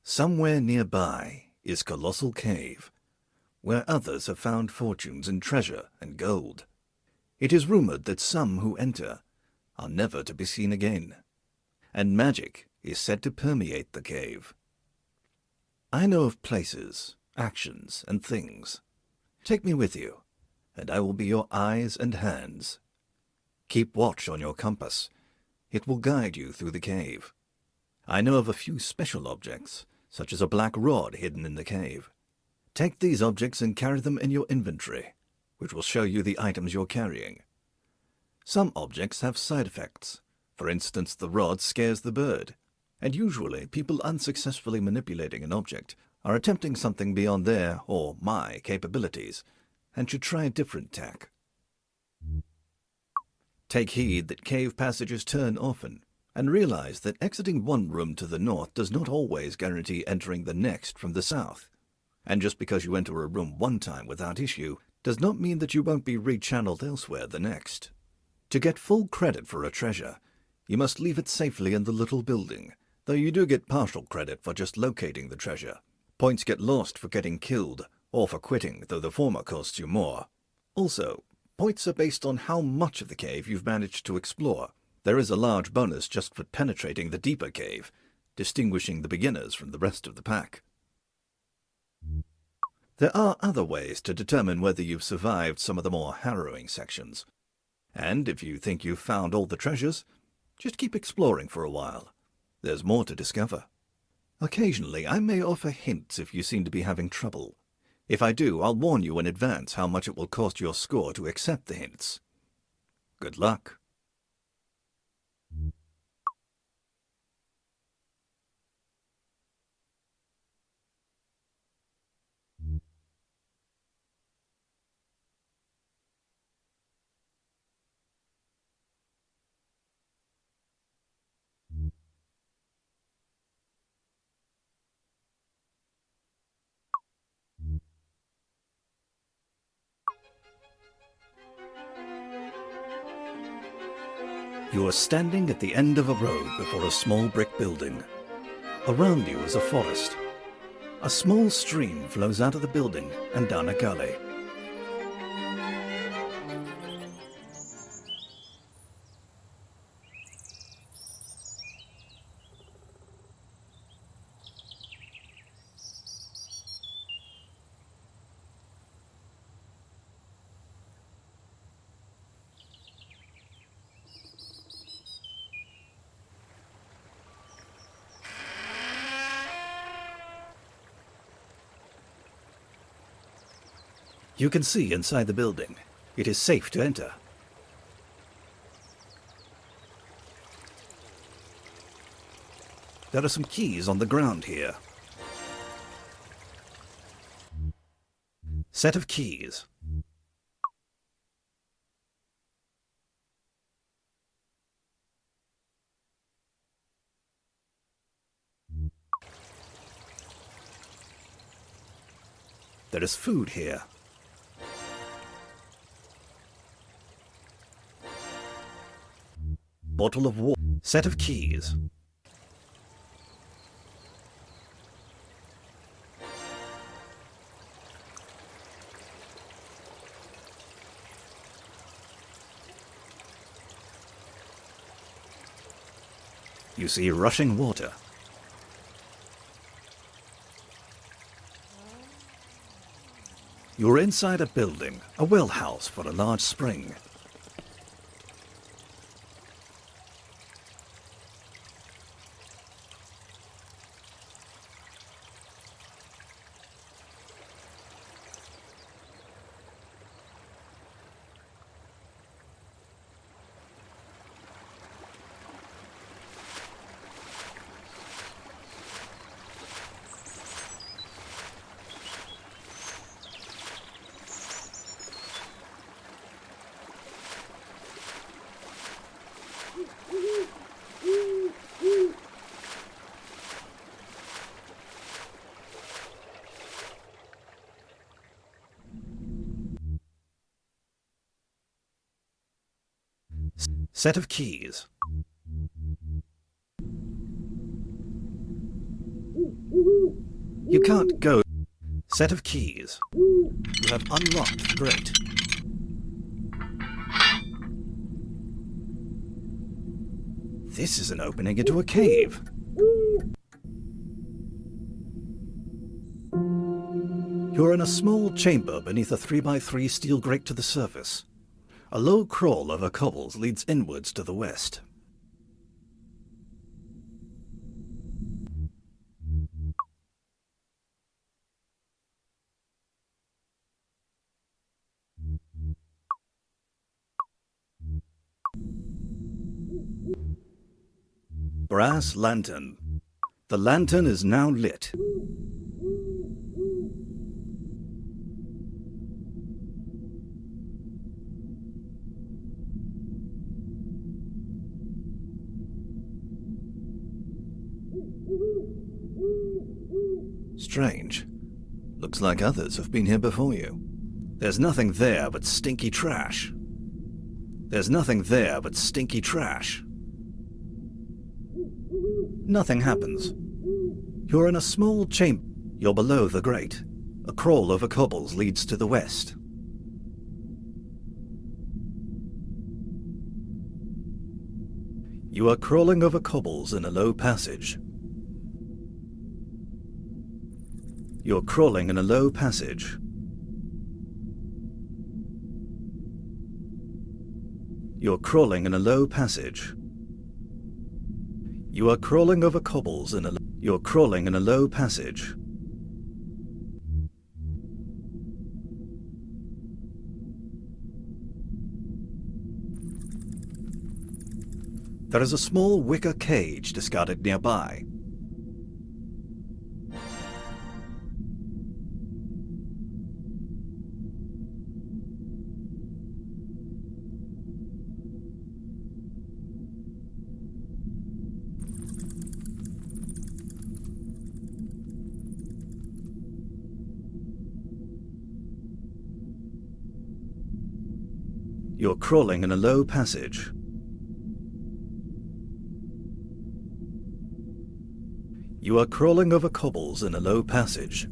Somewhere nearby is Colossal Cave, where others have found fortunes in treasure and gold. It is rumored that some who enter are never to be seen again, and magic is said to permeate the cave. I know of places, actions, and things. Take me with you, and I will be your eyes and hands. Keep watch on your compass. It will guide you through the cave. I know of a few special objects, such as a black rod hidden in the cave. Take these objects and carry them in your inventory, which will show you the items you're carrying. Some objects have side effects. For instance, the rod scares the bird, and usually people unsuccessfully manipulating an object are attempting something beyond their or my capabilities, and should try a different tack. Take heed that cave passages turn often, and realize that exiting one room to the north does not always guarantee entering the next from the south. And just because you enter a room one time without issue does not mean that you won't be rechanneled elsewhere the next. To get full credit for a treasure, you must leave it safely in the little building, though you do get partial credit for just locating the treasure. Points get lost for getting killed, or for quitting, though the former costs you more. Also, points are based on how much of the cave you've managed to explore. There is a large bonus just for penetrating the deeper cave, distinguishing the beginners from the rest of the pack. There are other ways to determine whether you've survived some of the more harrowing sections. And if you think you've found all the treasures, just keep exploring for a while. There's more to discover. Occasionally, I may offer hints if you seem to be having trouble. If I do, I'll warn you in advance how much it will cost your score to accept the hints. Good luck. You are standing at the end of a road before a small brick building. Around you is a forest. A small stream flows out of the building and down a gully. You can see inside the building. It is safe to enter. There are some keys on the ground here. Set of keys. There is food here. Bottle of water. Set of keys. You see rushing water. You're inside a building, a well house for a large spring. Set of keys. You can't go. Set of keys. You have unlocked the grate. This is an opening into a cave. You're in a small chamber beneath a 3x3 steel grate to the surface. A low crawl over cobbles leads inwards to the west. Brass lantern. The lantern is now lit. Strange. Looks like others have been here before you. There's nothing there but stinky trash. There's nothing there but stinky trash. Nothing happens. You're in a small chamber. You're below the grate. A crawl over cobbles leads to the west. You are crawling over cobbles in a low passage. You're crawling in a low passage. You're crawling in a low passage. You are crawling over cobbles in a... You're crawling in a low passage. There is a small wicker cage discarded nearby. You're crawling in a low passage. You are crawling over cobbles in a low passage.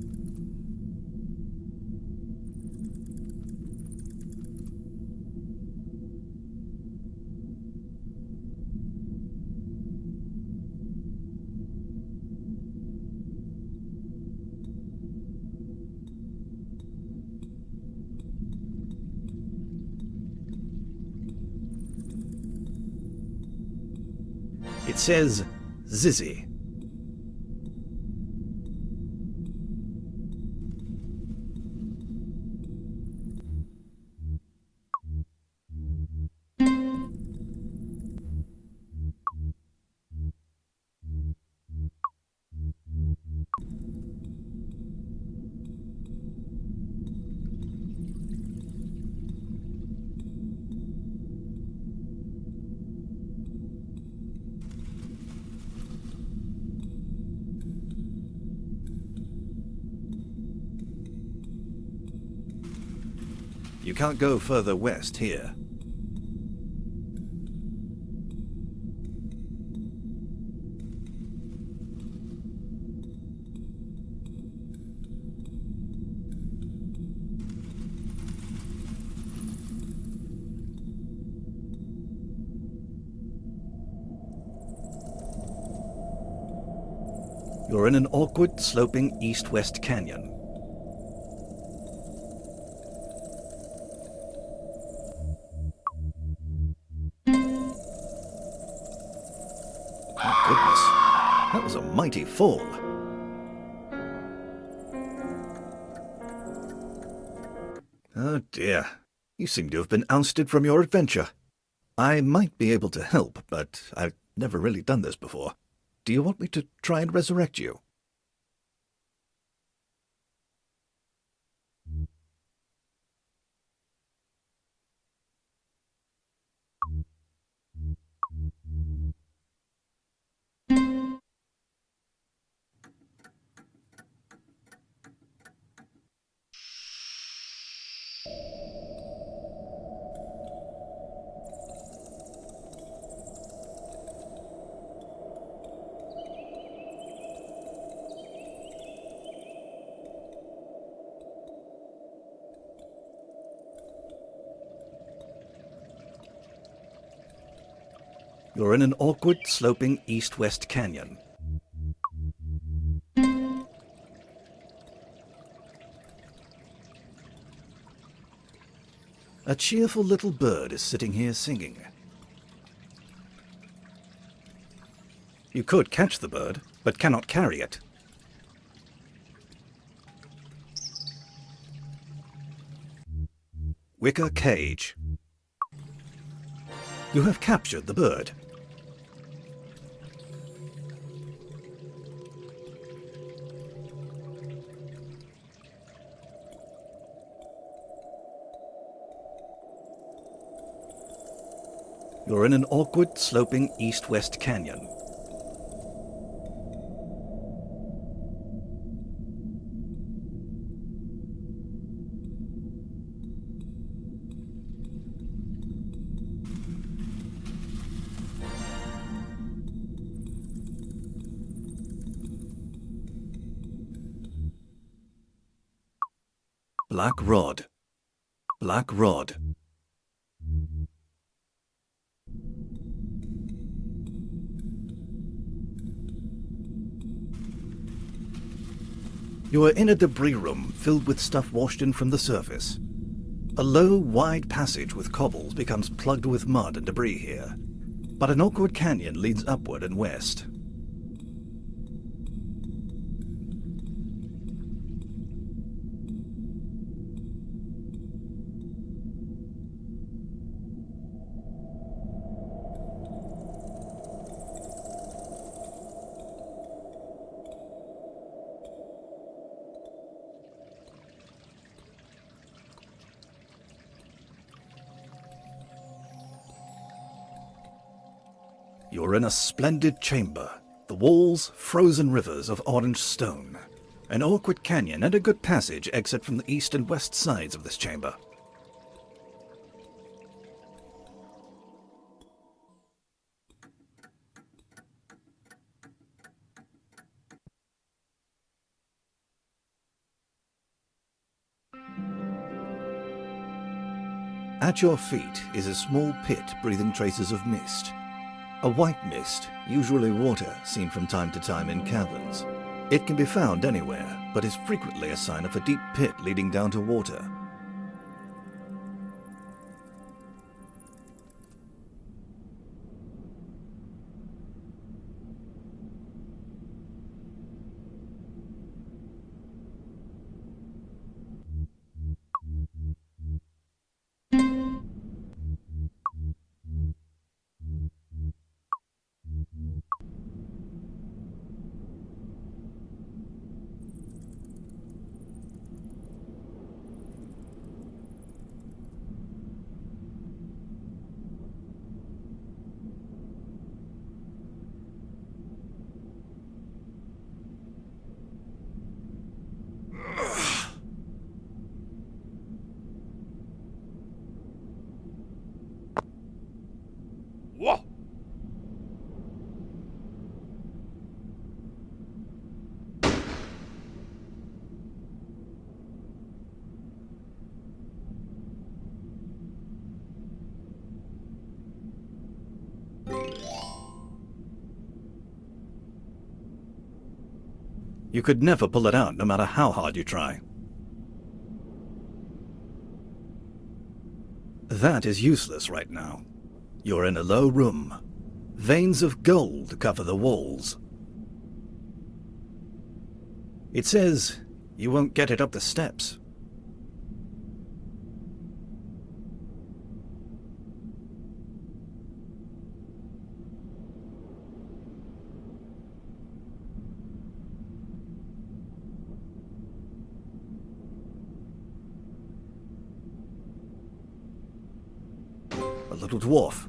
It says Zizzy. You can't go further west here. You're in an awkward, sloping east-west canyon. My goodness, that was a mighty fall. Oh dear, you seem to have been ousted from your adventure. I might be able to help, but I've never really done this before. Do you want me to try and resurrect you? You're in an awkward, sloping east-west canyon. A cheerful little bird is sitting here singing. You could catch the bird, but cannot carry it. Wicker cage. You have captured the bird. You're in an awkward, sloping east-west canyon. Black rod. Black rod. You are in a debris room filled with stuff washed in from the surface. A low, wide passage with cobbles becomes plugged with mud and debris here, but an awkward canyon leads upward and west. You're in a splendid chamber, the walls frozen rivers of orange stone. An awkward canyon and a good passage exit from the east and west sides of this chamber. At your feet is a small pit breathing traces of mist. A white mist, usually water seen from time to time in caverns. It can be found anywhere, but is frequently a sign of a deep pit leading down to water. You could never pull it out, no matter how hard you try. That is useless right now. You're in a low room. Veins of gold cover the walls. It says you won't get it up the steps. A little dwarf.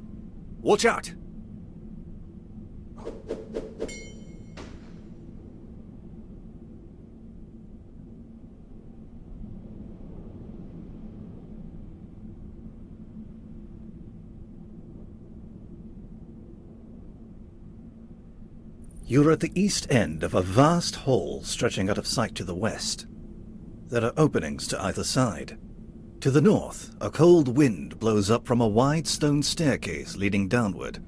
Watch out! You're at the east end of a vast hall stretching out of sight to the west. There are openings to either side. To the north, a cold wind blows up from a wide stone staircase leading downward.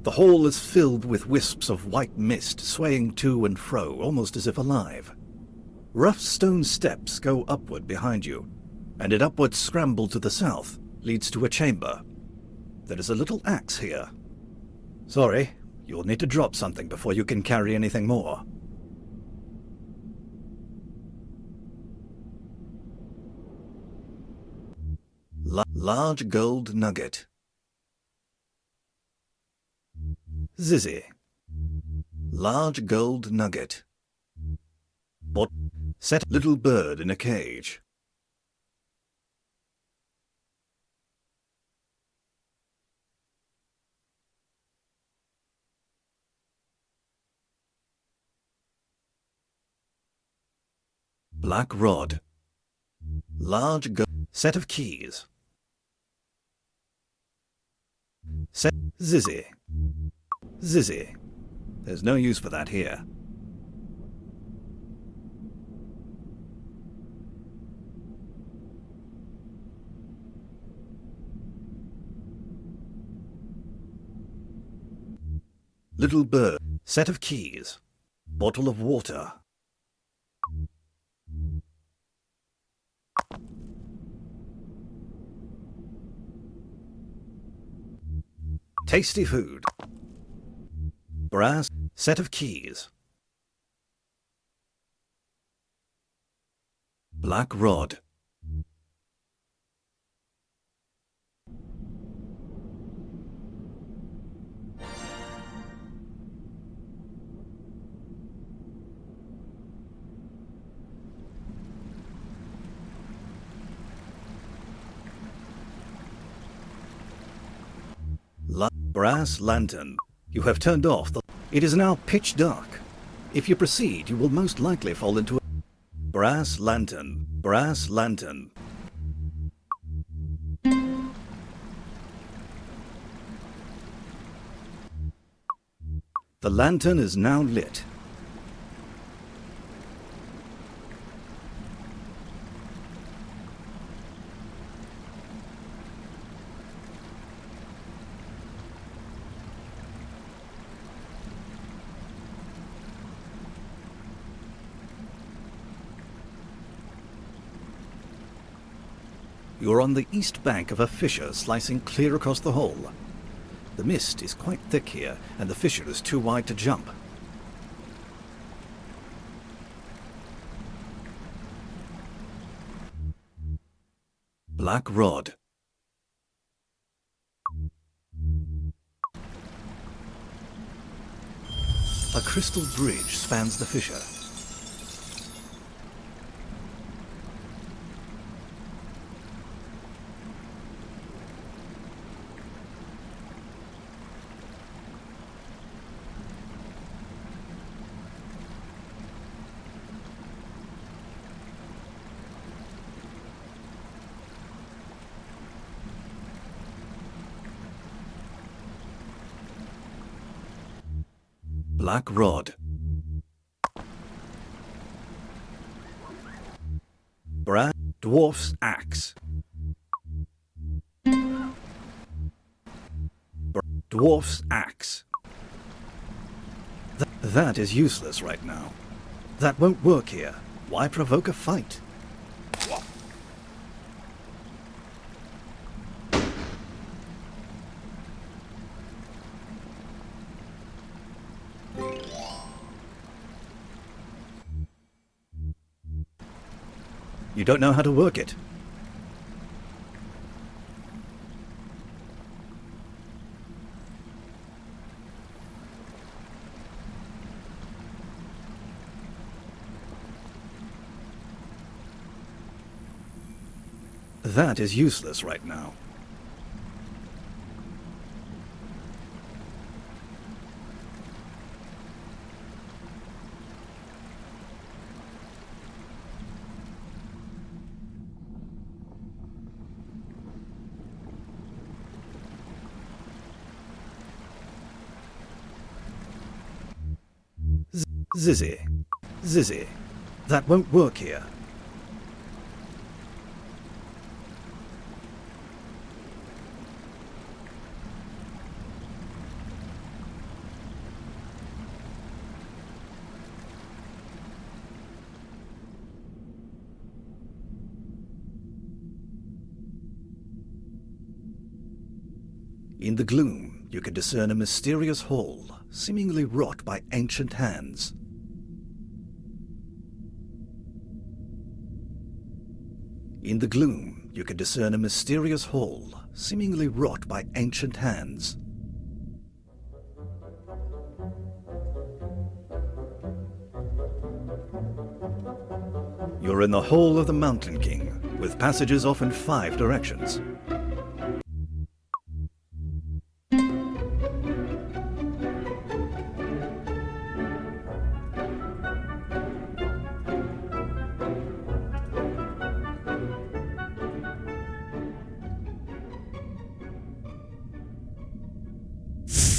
The hall is filled with wisps of white mist swaying to and fro, almost as if alive. Rough stone steps go upward behind you, and an upward scramble to the south leads to a chamber. There is a little axe here. Sorry, you'll need to drop something before you can carry anything more. Large gold nugget. Zizzy. Large gold nugget. Set little bird in a cage. Black rod. Large set of keys. Set Zizzy. Zizzy. There's no use for that here. Little bird. Set of keys. Bottle of water. Tasty food. Brass. Set of keys. Black rod. Brass lantern. You have turned off the... It is now pitch dark. If you proceed, you will most likely fall into a... Brass lantern. Brass lantern. The lantern is now lit. You are on the east bank of a fissure slicing clear across the hole. The mist is quite thick here, and the fissure is too wide to jump. Black rod. A crystal bridge spans the fissure. Black rod. Dwarf's axe. Dwarf's axe. That is useless right now. That won't work here. Why provoke a fight? You don't know how to work it. That is useless right now. Zizzy. Zizzy. That won't work here. In the gloom, you can discern a mysterious hall, seemingly wrought by ancient hands. In the gloom, you can discern a mysterious hall, seemingly wrought by ancient hands. You're in the Hall of the Mountain King, with passages off in 5 directions.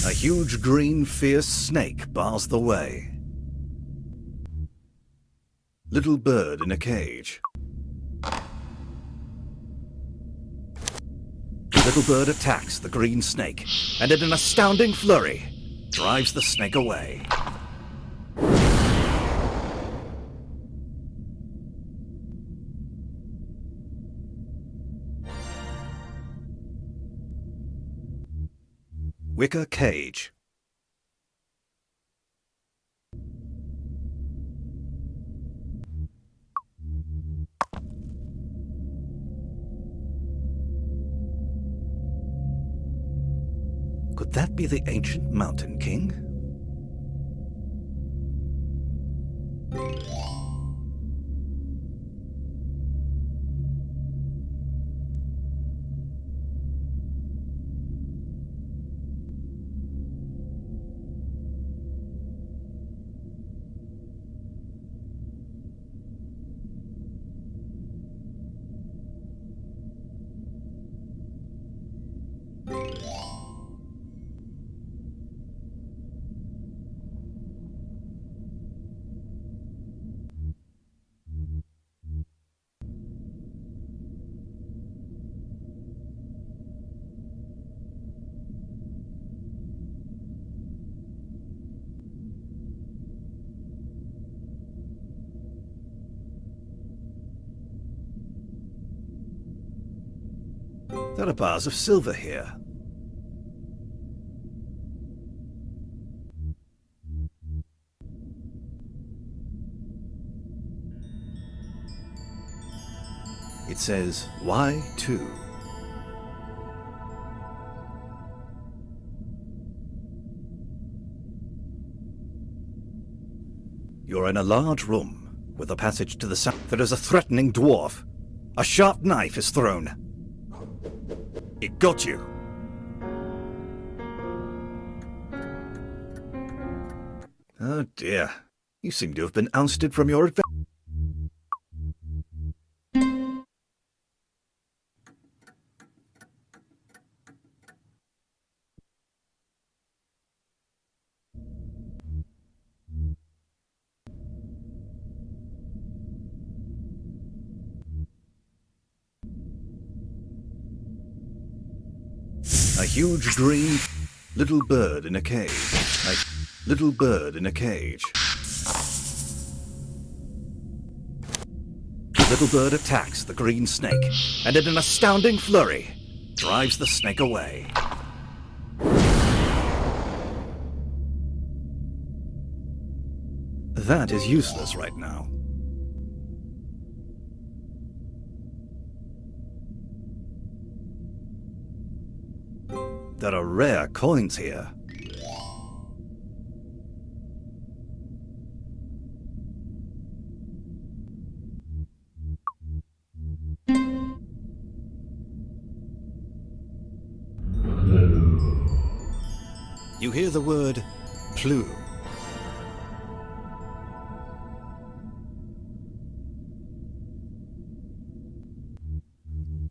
A huge green fierce snake bars the way. Little bird in a cage. Little bird attacks the green snake, and in an astounding flurry, drives the snake away. Wicker cage. Could that be the ancient Mountain King? There are bars of silver here. It says Y2. You're in a large room with a passage to the south. There is a threatening dwarf. A sharp knife is thrown. It got you. Oh dear. You seem to have been ousted from your adventure. A huge green little bird in a cage. A little bird in a cage. The little bird attacks the green snake, and in an astounding flurry, drives the snake away. That is useless right now. There are rare coins here. You hear the word plu.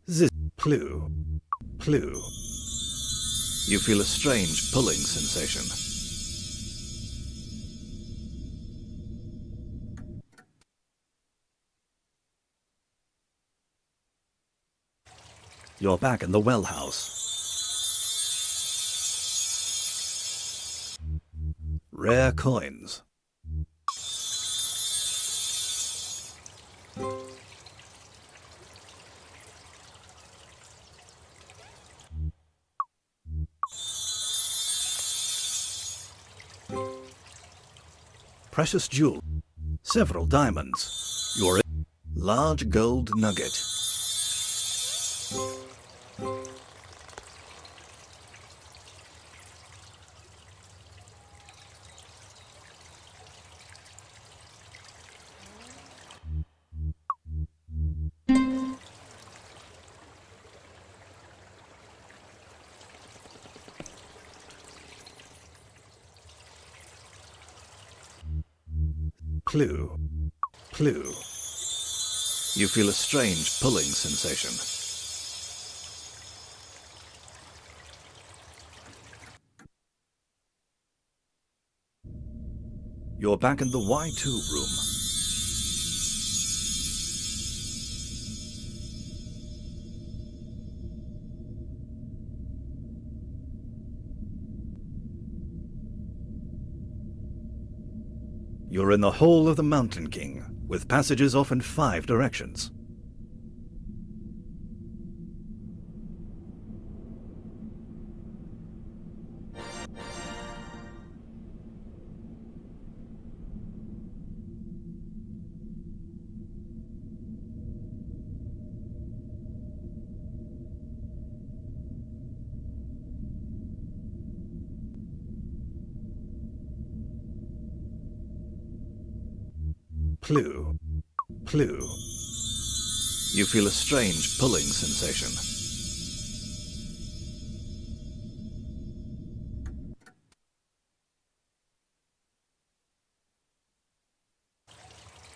Ziz plu. Plu. You feel a strange pulling sensation. You're back in the well house. Rare coins. precious jewel, several diamonds, your large gold nugget. Clue. Clue. You feel a strange pulling sensation. You're back in the Y2 room. You're in the Hall of the Mountain King, with passages off in 5 directions. Clue. Clue. You feel a strange pulling sensation.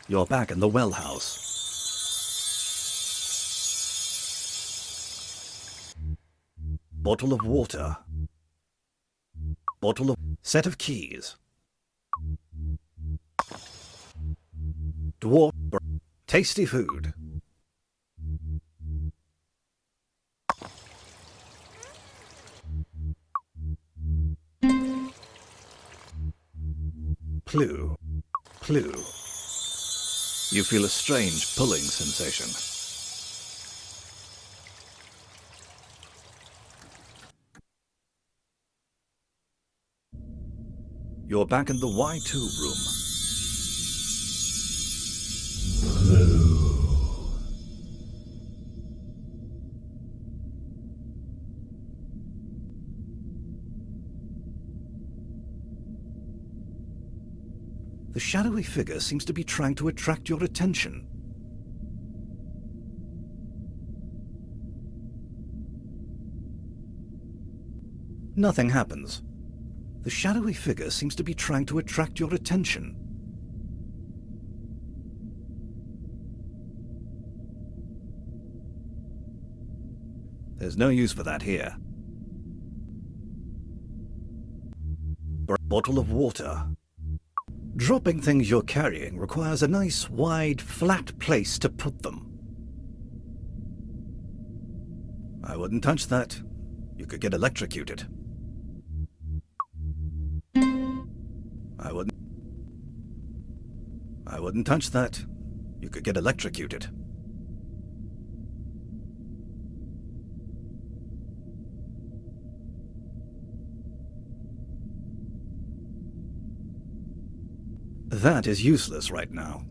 You're back in the well house. Bottle of water. Bottle of... Set of keys. Dwarf... Tasty food. Clue. Clue. You feel a strange pulling sensation. You're back in the Y2 room. The shadowy figure seems to be trying to attract your attention. Nothing happens. The shadowy figure seems to be trying to attract your attention. There's no use for that here. Bottle of water. Dropping things you're carrying requires a nice, wide, flat place to put them. I wouldn't touch that. You could get electrocuted. I wouldn't touch that. You could get electrocuted. That is useless right now.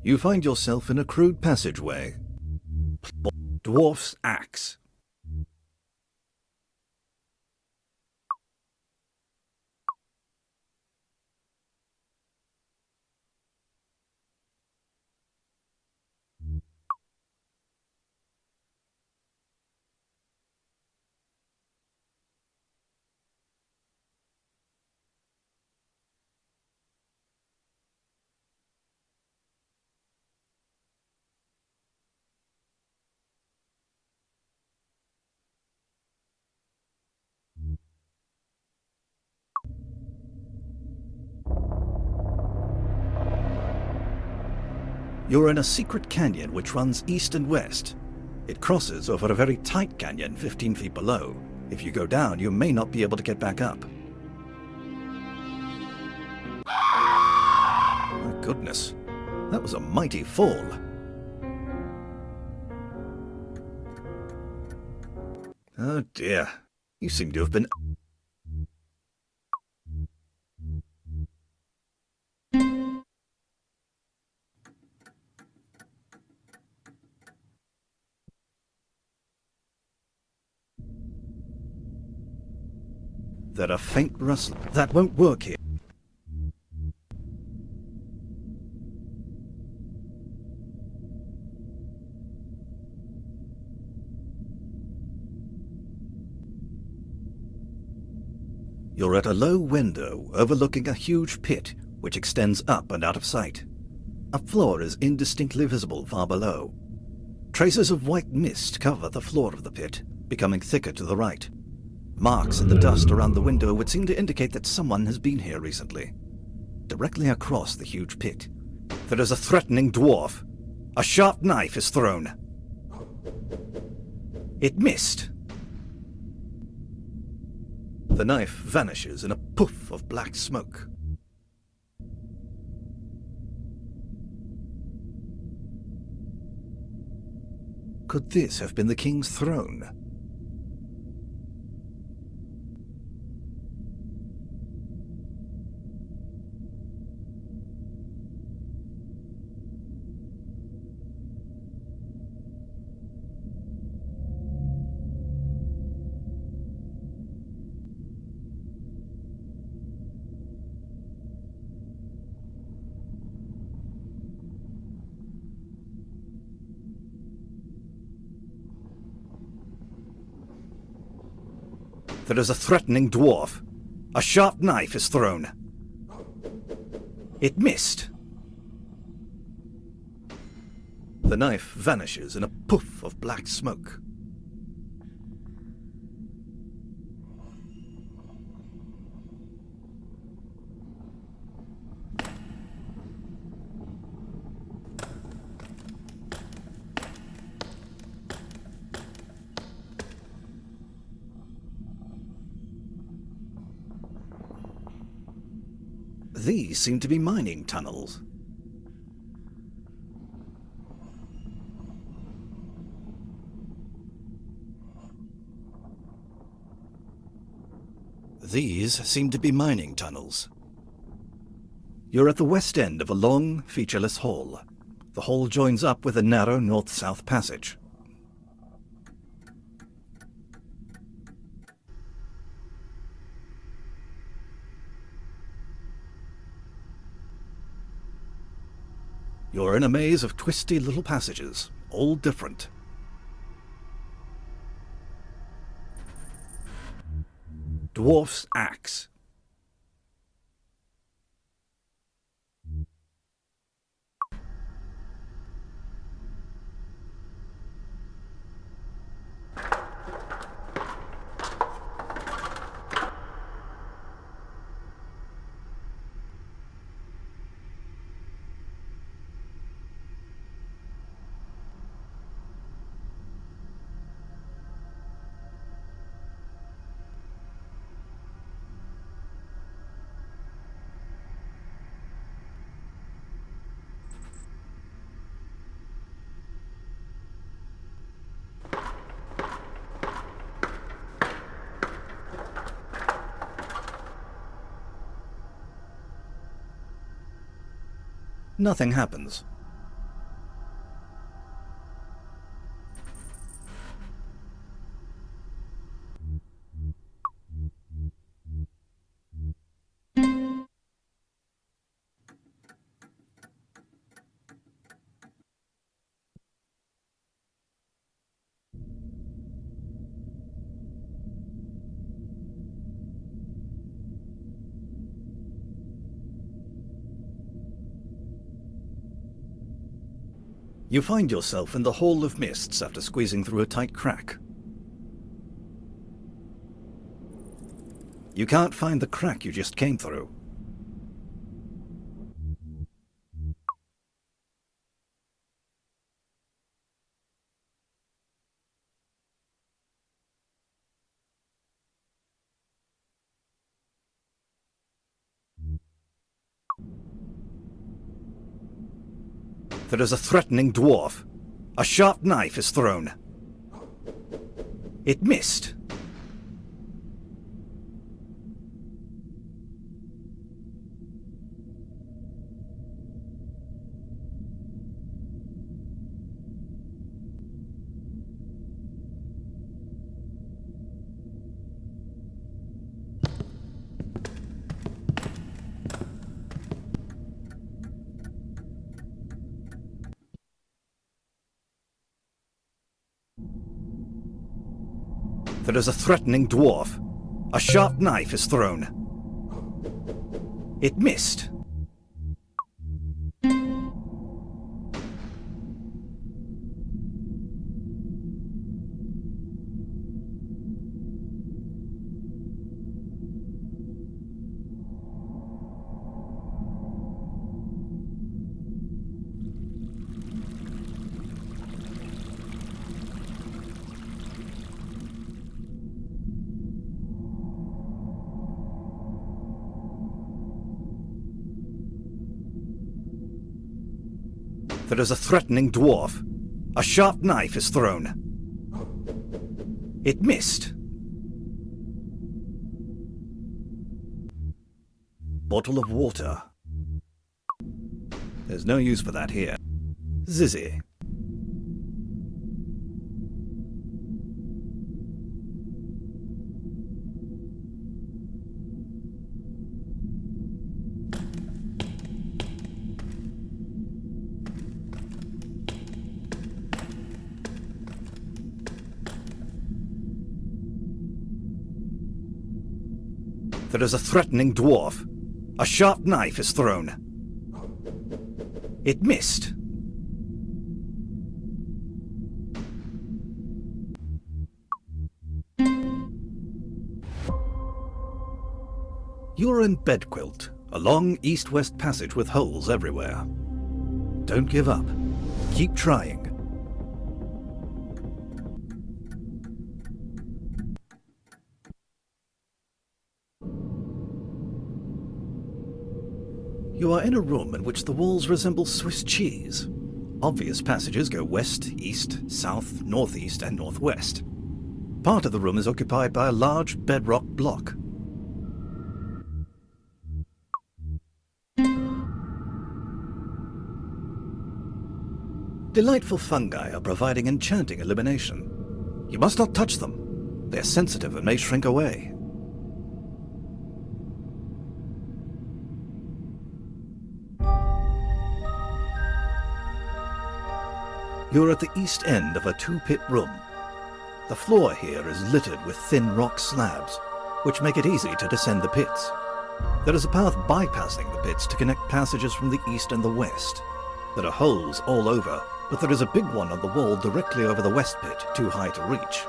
You find yourself in a crude passageway. Dwarf's axe. You're in a secret canyon which runs east and west. It crosses over a very tight canyon 15 feet below. If you go down, you may not be able to get back up. My goodness, that was a mighty fall. Oh dear, you seem to have been... That a faint rustle... That won't work here. You're at a low window overlooking a huge pit which extends up and out of sight. A floor is indistinctly visible far below. Traces of white mist cover the floor of the pit, becoming thicker to the right. Marks in the dust around the window would seem to indicate that someone has been here recently. Directly across the huge pit, there is a threatening dwarf. A sharp knife is thrown. It missed. The knife vanishes in a puff of black smoke. Could this have been the king's throne? There is a threatening dwarf. A sharp knife is thrown. It missed. The knife vanishes in a puff of black smoke. These seem to be mining tunnels. These seem to be mining tunnels. You're at the west end of a long, featureless hall. The hall joins up with a narrow north-south passage. You're in a maze of twisty little passages, all different. Dwarf's axe. Nothing happens. You find yourself in the Hall of Mists after squeezing through a tight crack. You can't find the crack you just came through. There is a threatening dwarf. A sharp knife is thrown. It missed. There is a threatening dwarf. A sharp knife is thrown. It missed. There is a threatening dwarf. A sharp knife is thrown. It missed. Bottle of water. There's no use for that here. Zizzy. There is a threatening dwarf. A sharp knife is thrown. It missed. You're in Bedquilt, a long east-west passage with holes everywhere. Don't give up. Keep trying. You are in a room in which the walls resemble Swiss cheese. Obvious passages go west, east, south, northeast, and northwest. Part of the room is occupied by a large bedrock block. Delightful fungi are providing enchanting illumination. You must not touch them. They're sensitive and may shrink away. You're at the east end of a two-pit room. The floor here is littered with thin rock slabs, which make it easy to descend the pits. There is a path bypassing the pits to connect passages from the east and the west. There are holes all over, but there is a big one on the wall directly over the west pit, too high to reach.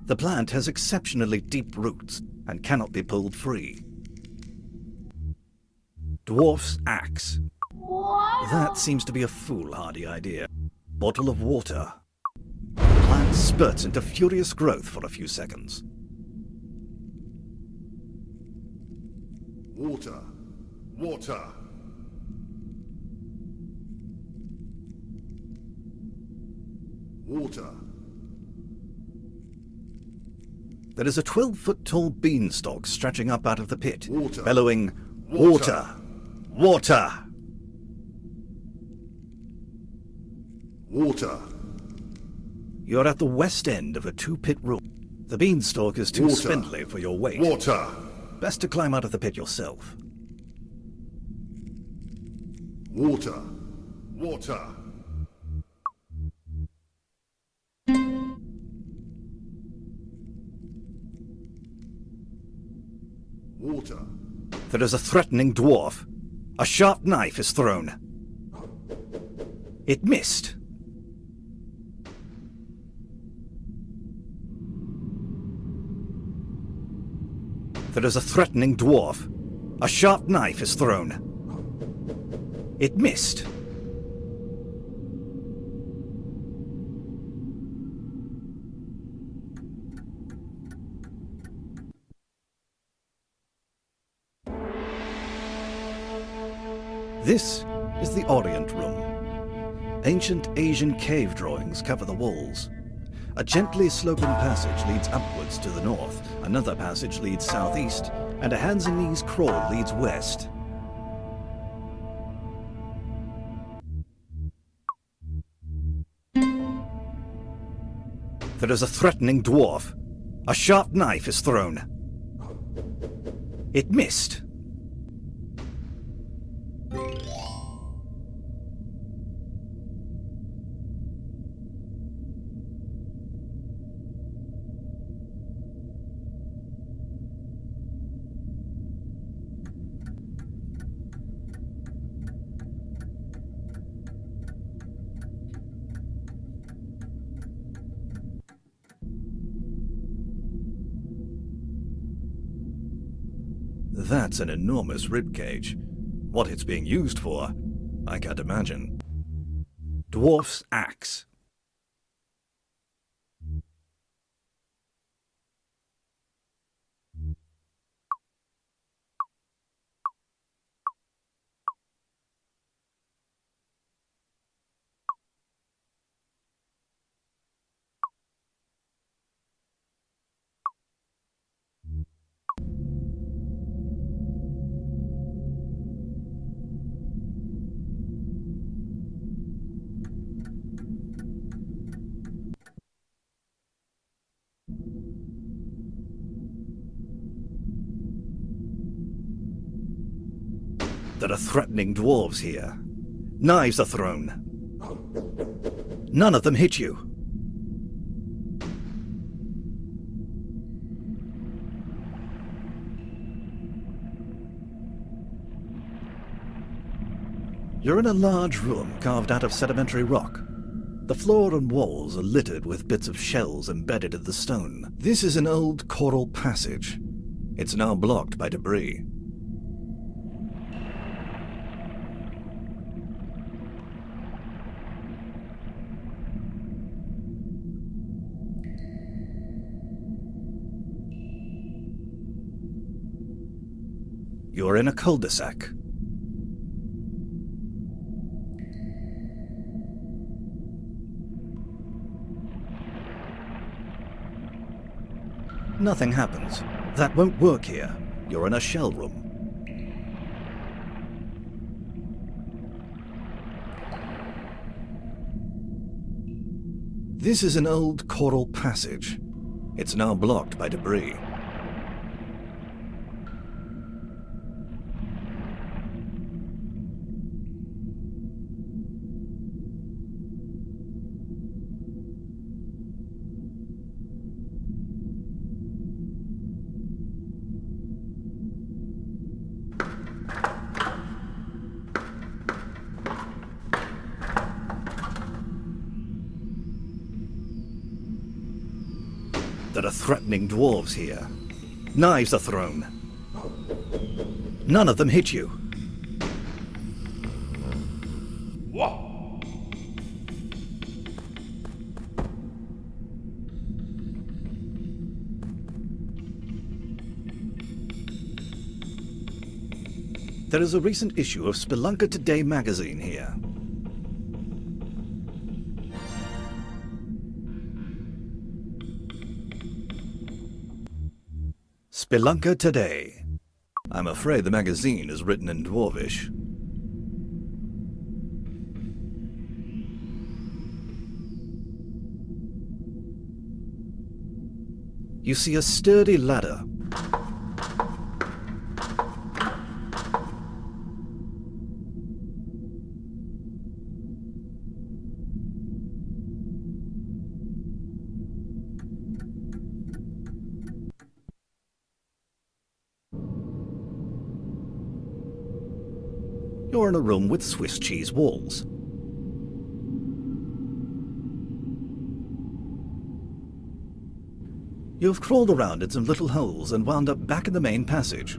The plant has exceptionally deep roots and cannot be pulled free. Dwarf's axe. That seems to be a foolhardy idea. Bottle of water. The plant spurts into furious growth for a few seconds. Water. Water. Water. There is a 12-foot-tall beanstalk stretching up out of the pit, Water. bellowing, "Water! Water!" Water. You're at the west end of a two-pit room. The beanstalk is too Water. spindly for your weight. Water. Best to climb out of the pit yourself. Water. Water. Water. There is a threatening dwarf. A sharp knife is thrown. It missed. There is a threatening dwarf. A sharp knife is thrown. It missed. This is the Orient Room. Ancient Asian cave drawings cover the walls. A gently sloping passage leads upwards to the north, another passage leads southeast, and a hands and knees crawl leads west. There is a threatening dwarf. A sharp knife is thrown. It missed. That's an enormous ribcage. What it's being used for, I can't imagine. Dwarf's axe. There are threatening dwarves here. Knives are thrown. None of them hit you. You're in a large room carved out of sedimentary rock. The floor and walls are littered with bits of shells embedded in the stone. This is an old coral passage. It's now blocked by debris. You're in a cul-de-sac. Nothing happens. That won't work here. You're in a shell room. This is an old coral passage. It's now blocked by debris. There are threatening dwarves here. Knives are thrown. None of them hit you. There is a recent issue of Spelunker Today magazine here. Spelunker Today. I'm afraid the magazine is written in Dwarvish. You see a sturdy ladder. You're in a room with Swiss cheese walls. You've crawled around in some little holes and wound up back in the main passage.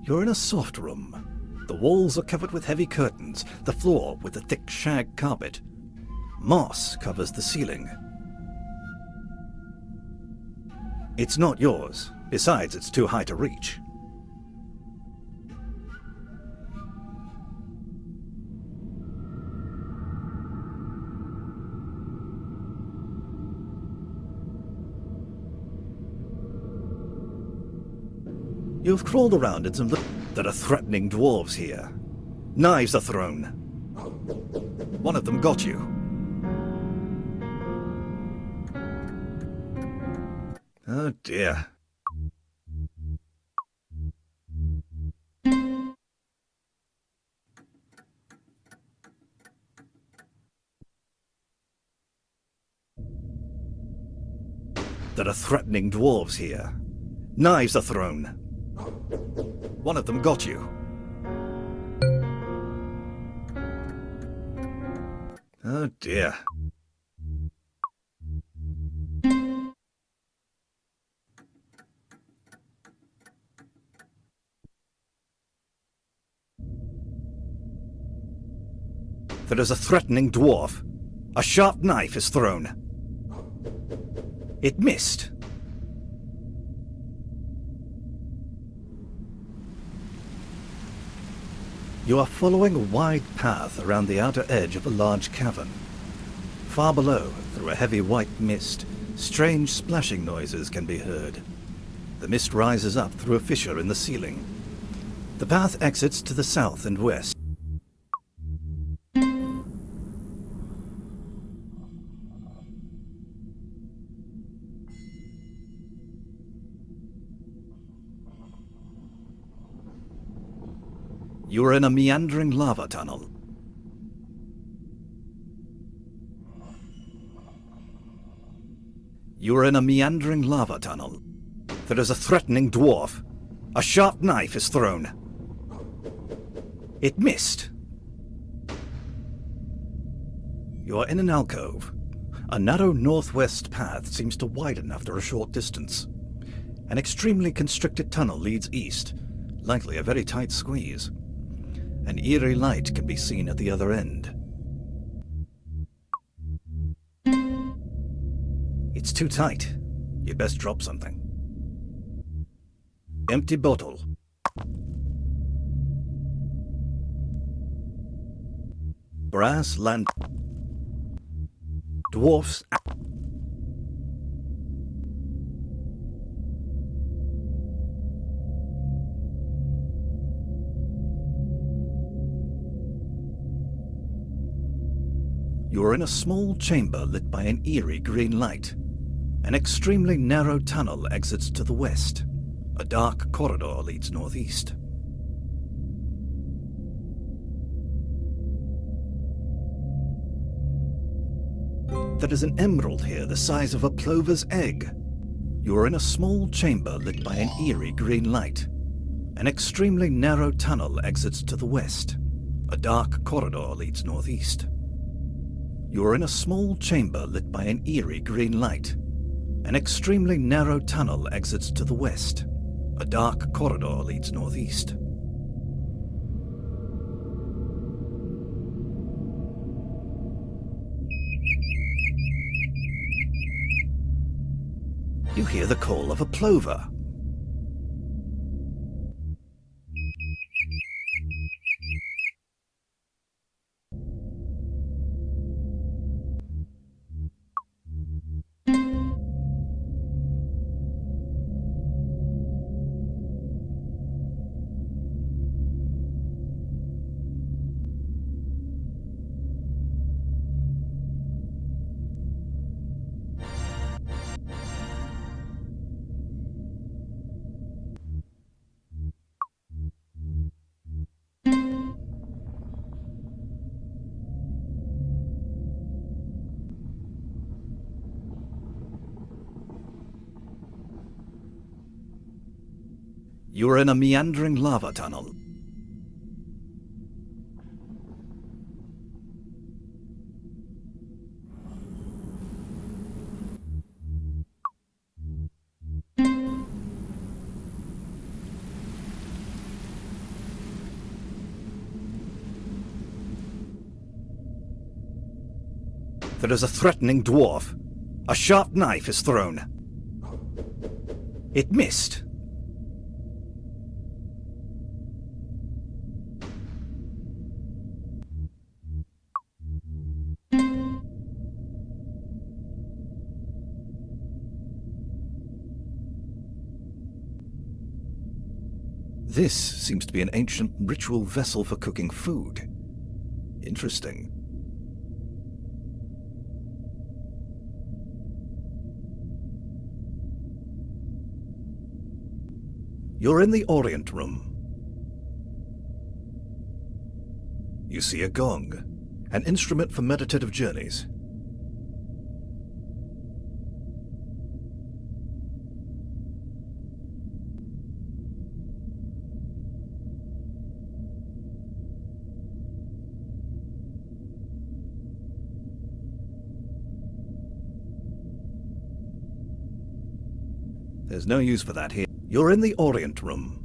You're in a soft room. The walls are covered with heavy curtains, the floor with a thick shag carpet. Moss covers the ceiling. It's not yours. Besides, it's too high to reach. You've crawled around in some There are threatening dwarves here. Knives are thrown. One of them got you. Oh dear. There are threatening dwarves here. Knives are thrown. One of them got you. Oh dear. There is a threatening dwarf. A sharp knife is thrown. It missed. You are following a wide path around the outer edge of a large cavern. Far below, through a heavy white mist, strange splashing noises can be heard. The mist rises up through a fissure in the ceiling. The path exits to the south and west. You are in a meandering lava tunnel. You are in a meandering lava tunnel. There is a threatening dwarf. A sharp knife is thrown. It missed. You are in an alcove. A narrow northwest path seems to widen after a short distance. An extremely constricted tunnel leads east, likely a very tight squeeze. An eerie light can be seen at the other end. It's too tight. You'd best drop something. Empty bottle. Brass land. Dwarfs. You are in a small chamber lit by an eerie green light. An extremely narrow tunnel exits to the west. A dark corridor leads northeast. There is an emerald here the size of a plover's egg. You are in a small chamber lit by an eerie green light. An extremely narrow tunnel exits to the west. A dark corridor leads northeast. You are in a small chamber lit by an eerie green light. An extremely narrow tunnel exits to the west. A dark corridor leads northeast. You hear the call of a plover. You are in a meandering lava tunnel. There is a threatening dwarf. A sharp knife is thrown. It missed. This seems to be an ancient ritual vessel for cooking food. Interesting. You're in the Orient Room. You see a gong, an instrument for meditative journeys. There's no use for that here. You're in the Orient Room.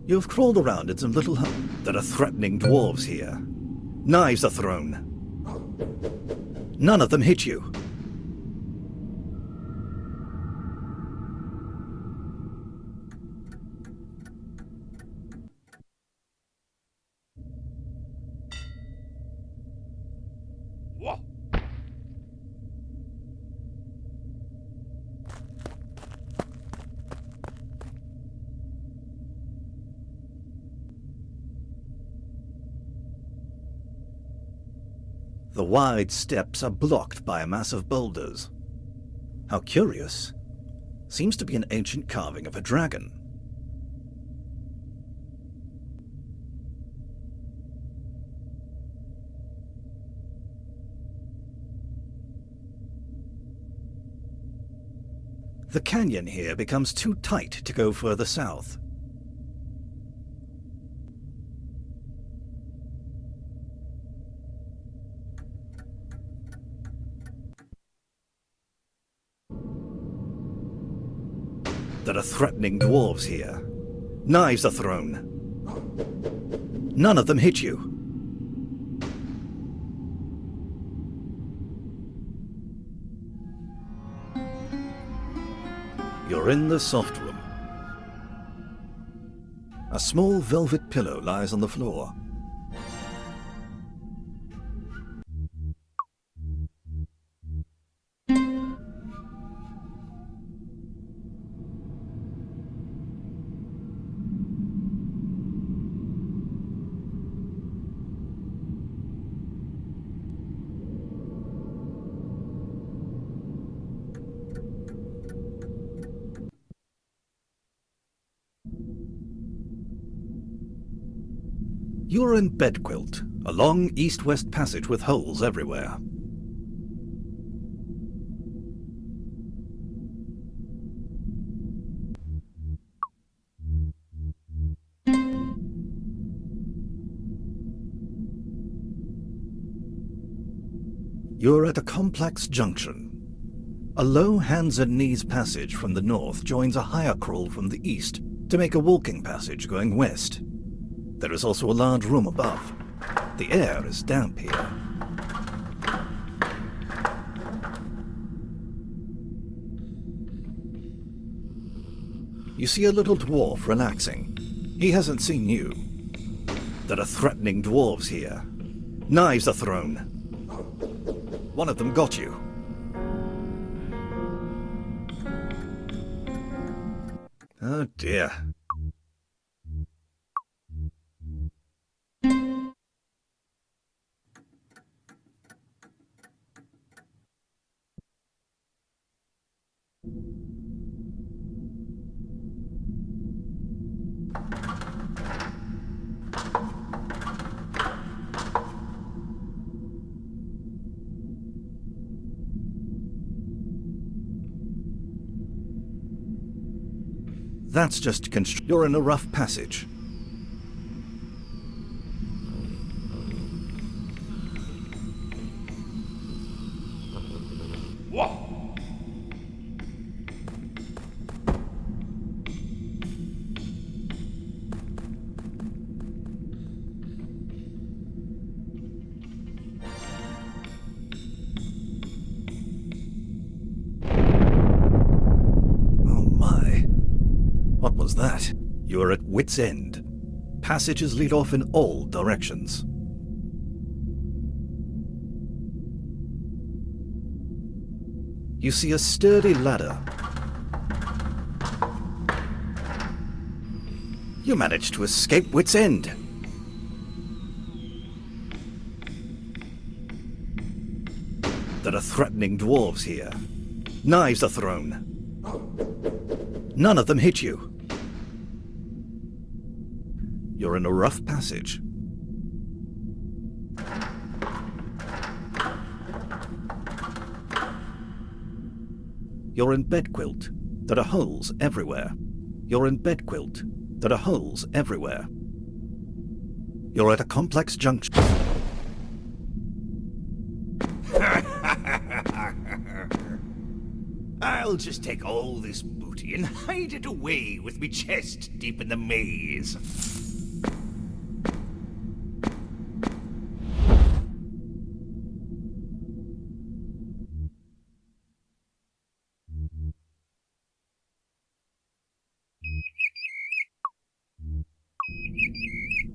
You've crawled around in some little hut. There are threatening dwarves here. Knives are thrown. None of them hit you. The wide steps are blocked by a mass of boulders. How curious. Seems to be an ancient carving of a dragon. The canyon here becomes too tight to go further south. There are threatening dwarves here. Knives are thrown. None of them hit you. You're in the soft room. A small velvet pillow lies on the floor. You're in Bedquilt, a long east-west passage with holes everywhere. You're at a complex junction. A low hands and knees passage from the north joins a higher crawl from the east to make a walking passage going west. There is also a large room above. The air is damp here. You see a little dwarf relaxing. He hasn't seen you. There are threatening dwarves here. Knives are thrown. One of them got you. Oh dear. That's just you're in a rough passage. Oh my. What was that? You are at wit's end. Passages lead off in all directions. You see a sturdy ladder. You managed to escape wit's end. There are threatening dwarves here. Knives are thrown. None of them hit you. You're in a rough passage. You're in bedquilt. There are holes everywhere. You're in bedquilt. There are holes everywhere. You're at a complex junction. I'll just take all this booty and hide it away with me chest deep in the maze.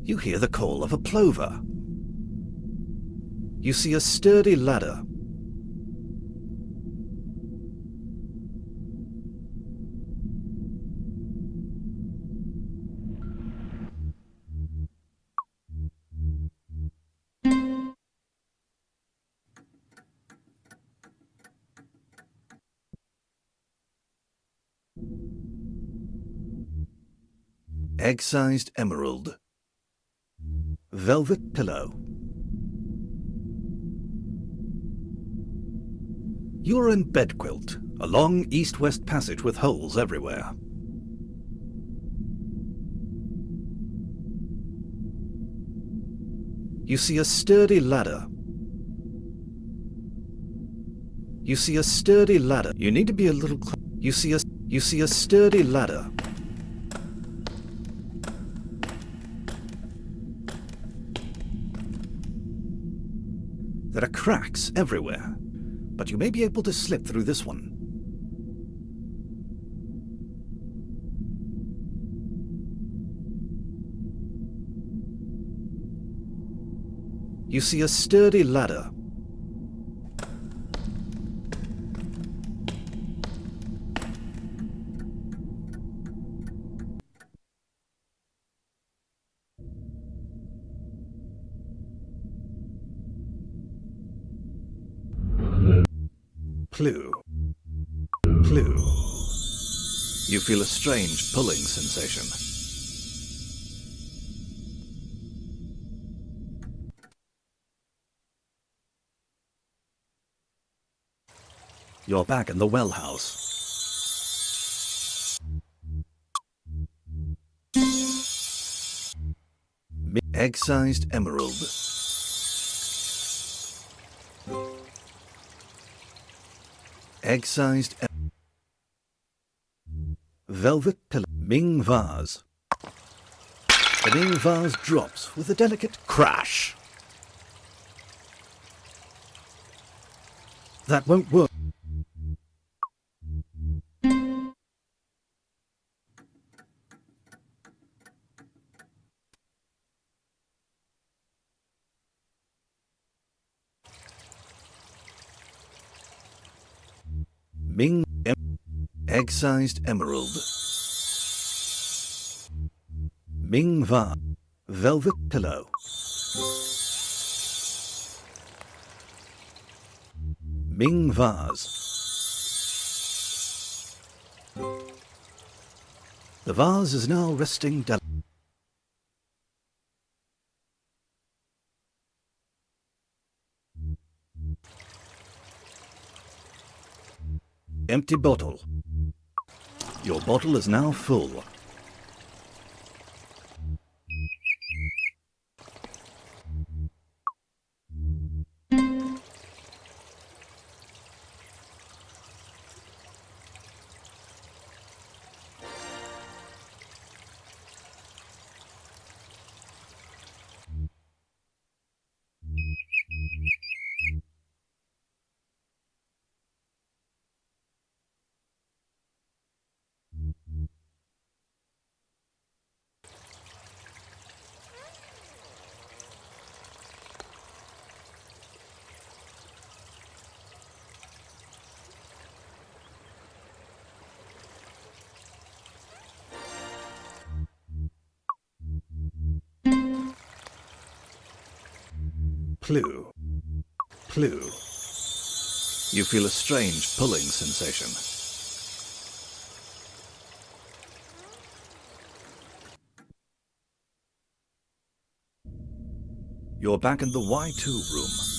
You hear the call of a plover. You see a sturdy ladder. Egg-sized emerald. Velvet pillow. You're in bedquilt, a long east-west passage with holes everywhere. You see a sturdy ladder. You see a sturdy ladder. You need to be a little close. You see a sturdy ladder. There are cracks everywhere, but you may be able to slip through this one. You see a sturdy ladder. Plue. Plue. You feel a strange pulling sensation. You're back in the well house. Egg-sized emerald. Egg-sized velvet pillow. Ming vase. The Ming vase drops with a delicate crash. That won't work. Ming egg-sized emerald. Ming Va. Velvet pillow. Ming vase. The vase is now resting down. Empty bottle. Your bottle is now full. Plue. Plue. You feel a strange pulling sensation. You're back in the Y2 room.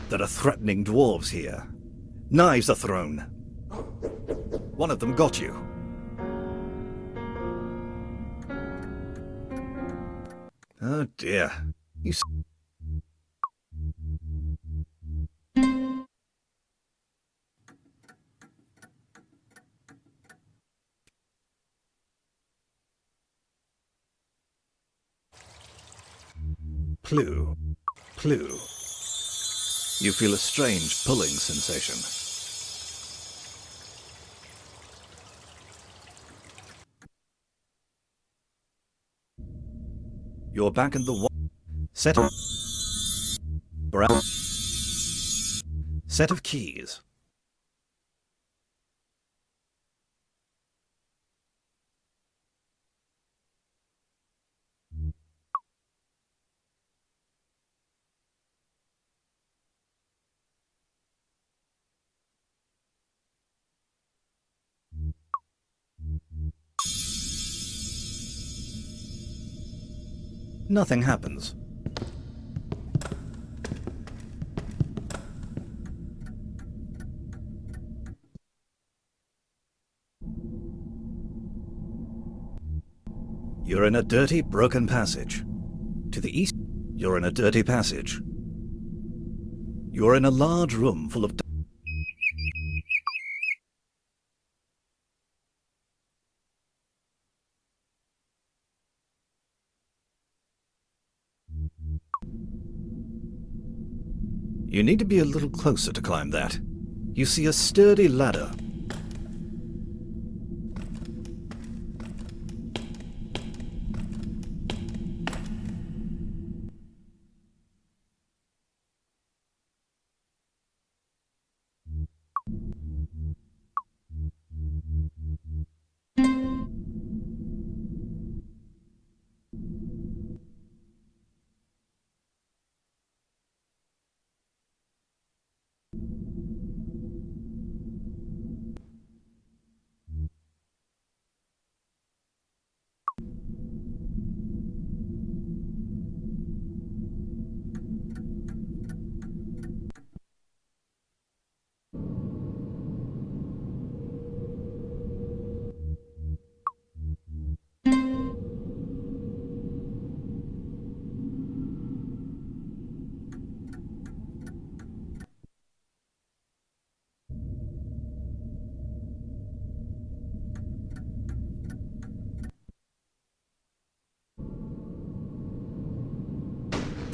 There are threatening dwarves here. Knives are thrown. One of them got you. Oh dear. You Plue. Plue. You feel a strange pulling sensation. You're back in the set of brown set of keys. Nothing happens. You're in a dirty, broken passage. To the east, you're in a dirty passage. You're in a large room full of... You need to be a little closer to climb that. You see a sturdy ladder.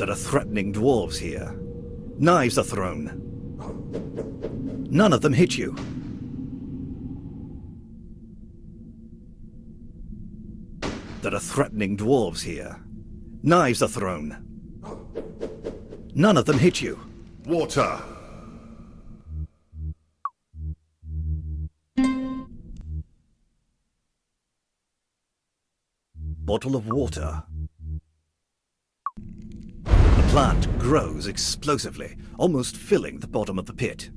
There are threatening dwarves here. Knives are thrown. None of them hit you. There are threatening dwarves here. Knives are thrown. None of them hit you. Water. Bottle of water. The plant grows explosively, almost filling the bottom of the pit.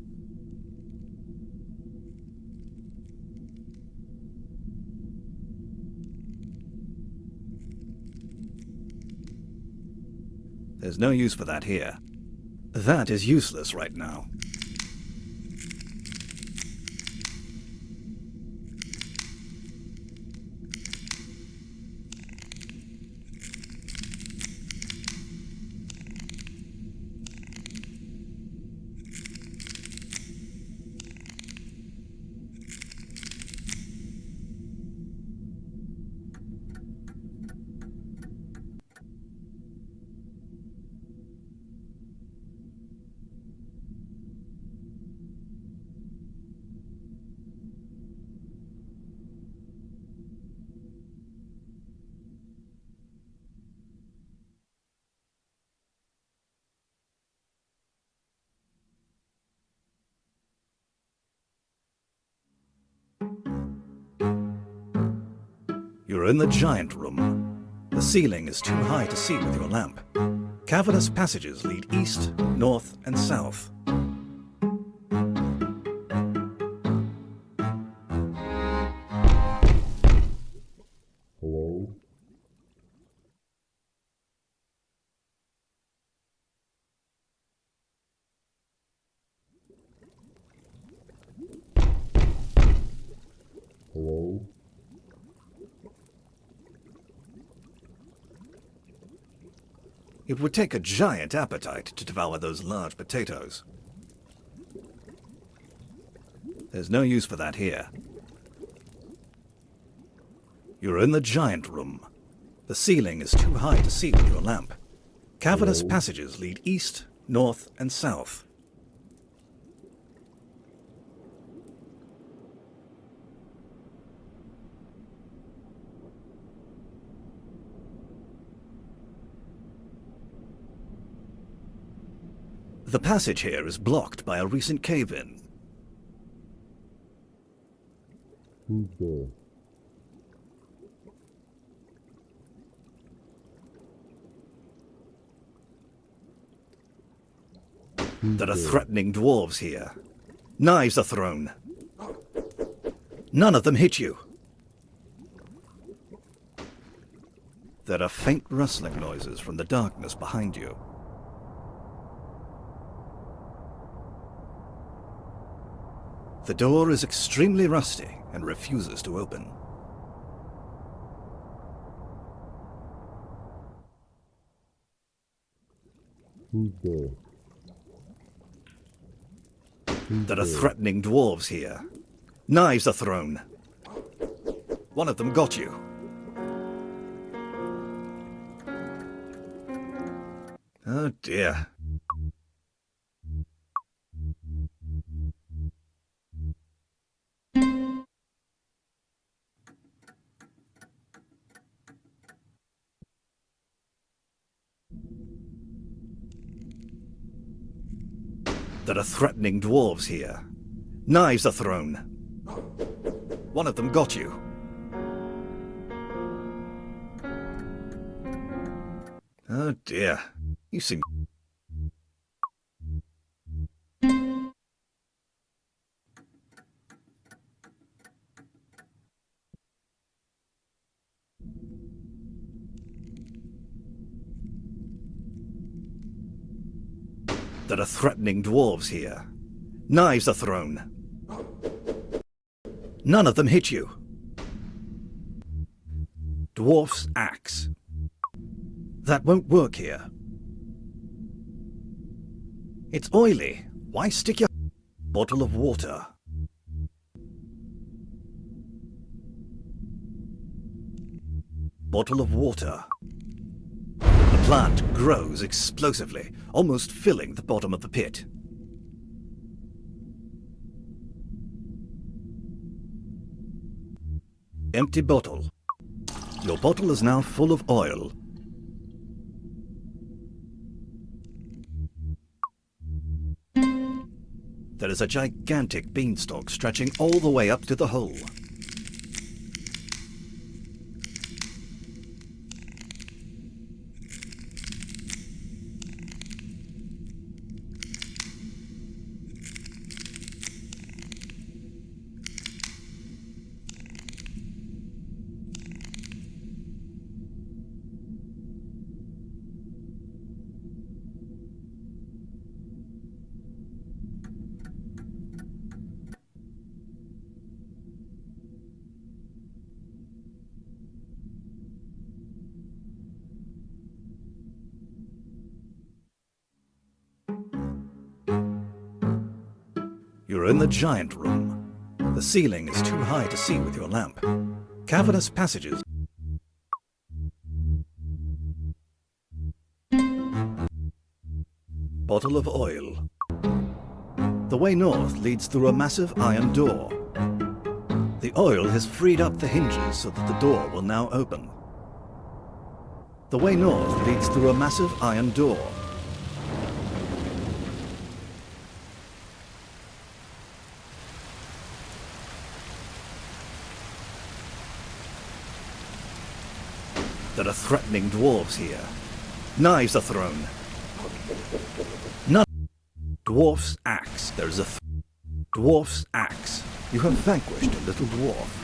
There's no use for that here. That is useless right now. You're in the giant room. The ceiling is too high to see with your lamp. Cavernous passages lead east, north, and south. Hello? Hello? It would take a giant appetite to devour those large potatoes. There's no use for that here. You're in the giant room. The ceiling is too high to see with your lamp. Cavernous passages lead east, north, and south. The passage here is blocked by a recent cave-in. Who's there? There are threatening dwarves here. Knives are thrown. None of them hit you. There are faint rustling noises from the darkness behind you. The door is extremely rusty and refuses to open. Who's there? There are threatening dwarves here. Knives are thrown. One of them got you. Oh dear. There are threatening dwarves here. Knives are thrown. One of them got you. Oh dear. You seem... There are threatening dwarves here. Knives are thrown. None of them hit you. Dwarf's axe. That won't work here. It's oily. Why stick your... Bottle of water. Bottle of water. The plant grows explosively, almost filling the bottom of the pit. Empty bottle. Your bottle is now full of oil. There is a gigantic beanstalk stretching all the way up to the hole. You're in the giant room. The ceiling is too high to see with your lamp. Cavernous passages. Bottle of oil. The way north leads through a massive iron door. The oil has freed up the hinges so that the door will now open. The way north leads through a massive iron door. There are threatening dwarves here. Knives are thrown. None. Dwarf's axe. There is a dwarf's axe. You have vanquished a little dwarf.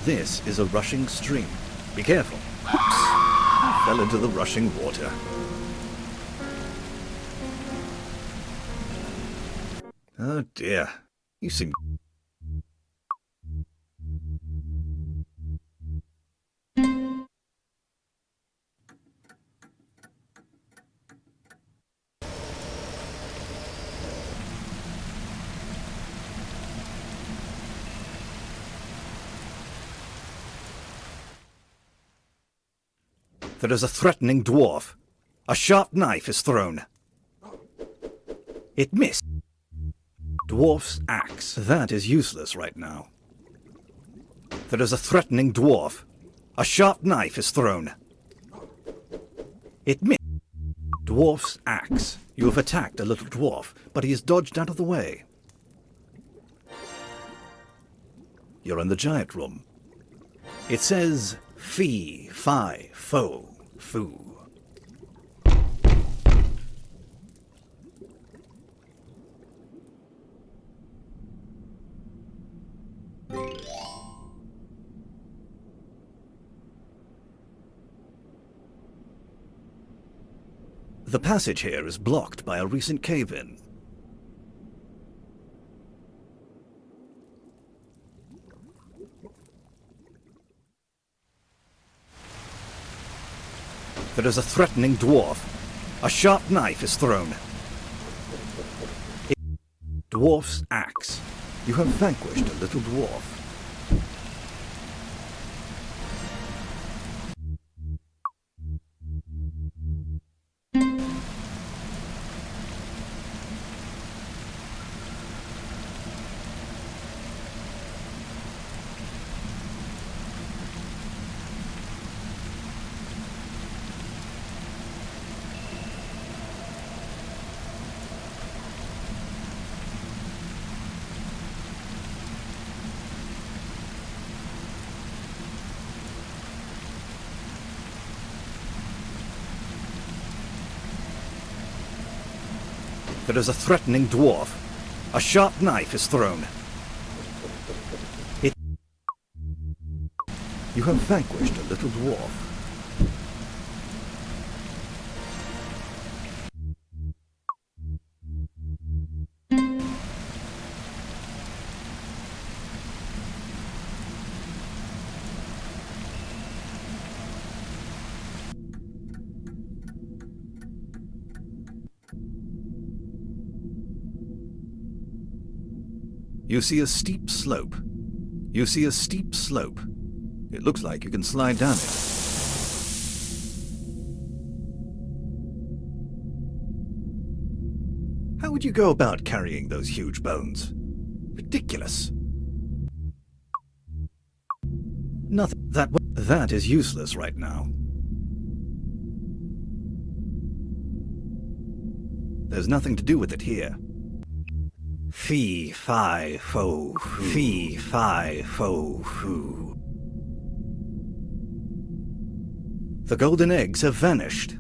This is a rushing stream. Be careful. Oops. Fell into the rushing water. Oh dear. You seem... There is a threatening dwarf. A sharp knife is thrown. It missed. Dwarf's axe. That is useless right now. There is a threatening dwarf. A sharp knife is thrown. It missed. Dwarf's axe. You have attacked a little dwarf, but he has dodged out of the way. You're in the giant room. It says... Fee, fi, fo, foo. The passage here is blocked by a recent cave-in. There is a threatening dwarf. A sharp knife is thrown. Dwarf's axe. You have vanquished a little dwarf. There is a threatening dwarf. A sharp knife is thrown. You have vanquished a little dwarf. You see a steep slope. You see a steep slope. It looks like you can slide down it. How would you go about carrying those huge bones? Ridiculous. Nothing. That is useless right now. There's nothing to do with it here. Fee, fi, fo, foo. Fee, fi, fo, foo. The golden eggs have vanished.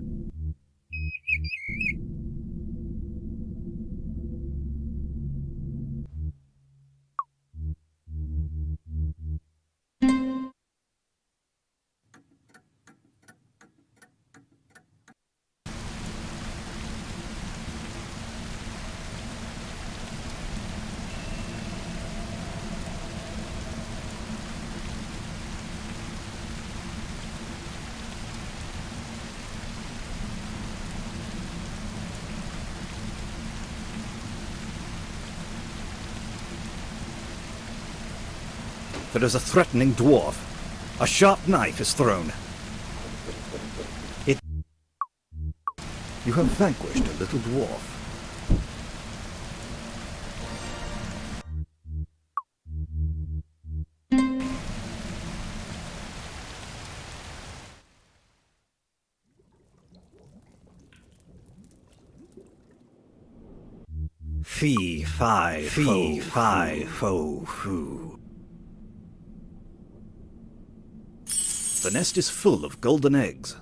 There is a threatening dwarf. A sharp knife is thrown. You have vanquished a little dwarf. Fee, fi, fo, foo. The nest is full of golden eggs.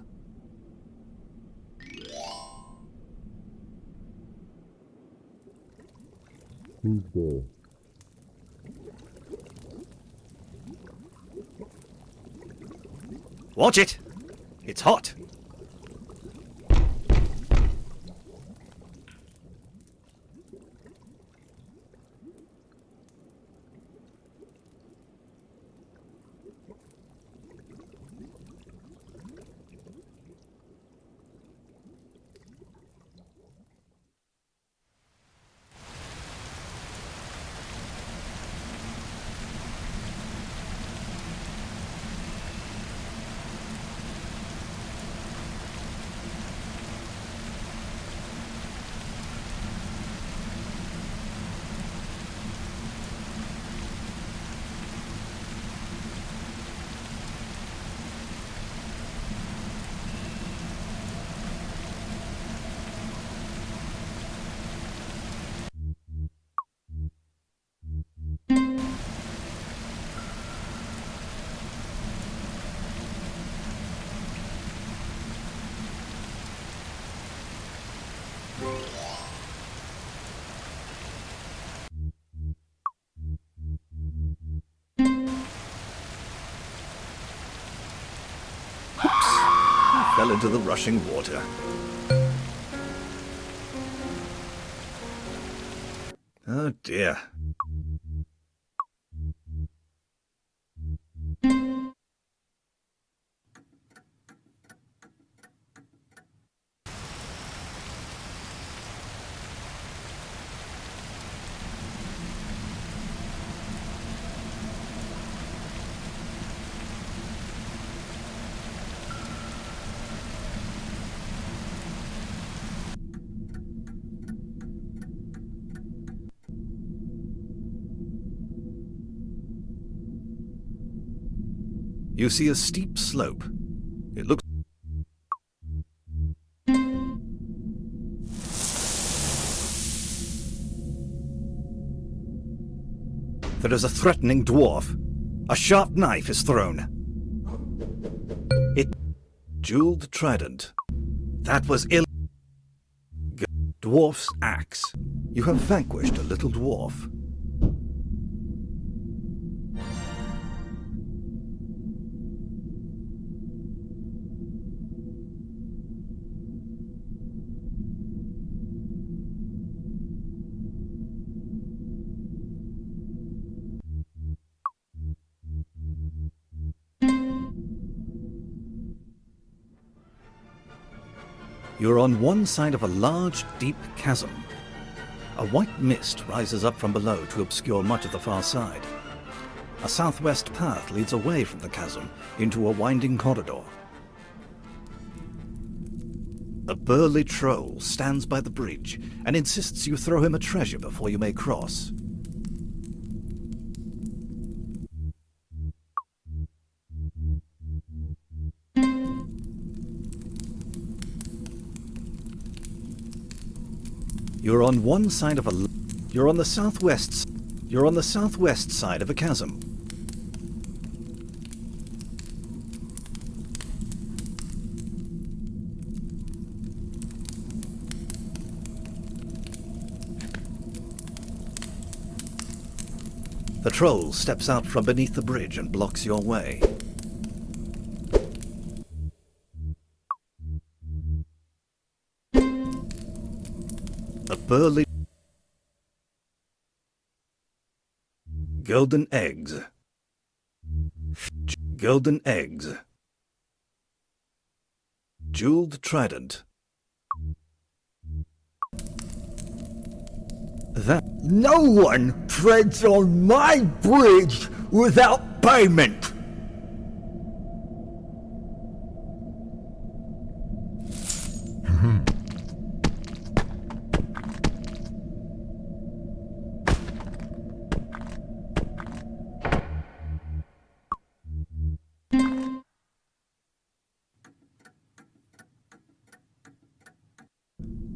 Who's there? Watch it! It's hot! Fell into the rushing water. Oh dear. You see a steep slope. It looks... There is a threatening dwarf. A sharp knife is thrown. Jeweled trident. That was Dwarf's axe. You have vanquished a little dwarf. You're on one side of a large, deep chasm. A white mist rises up from below to obscure much of the far side. A southwest path leads away from the chasm into a winding corridor. A burly troll stands by the bridge and insists you throw him a treasure before you may cross. You're on one side of a... You're on the southwest side of a chasm. The troll steps out from beneath the bridge and blocks your way. A burly... Golden eggs. Golden eggs. Jeweled trident. That... No one treads on my bridge without payment!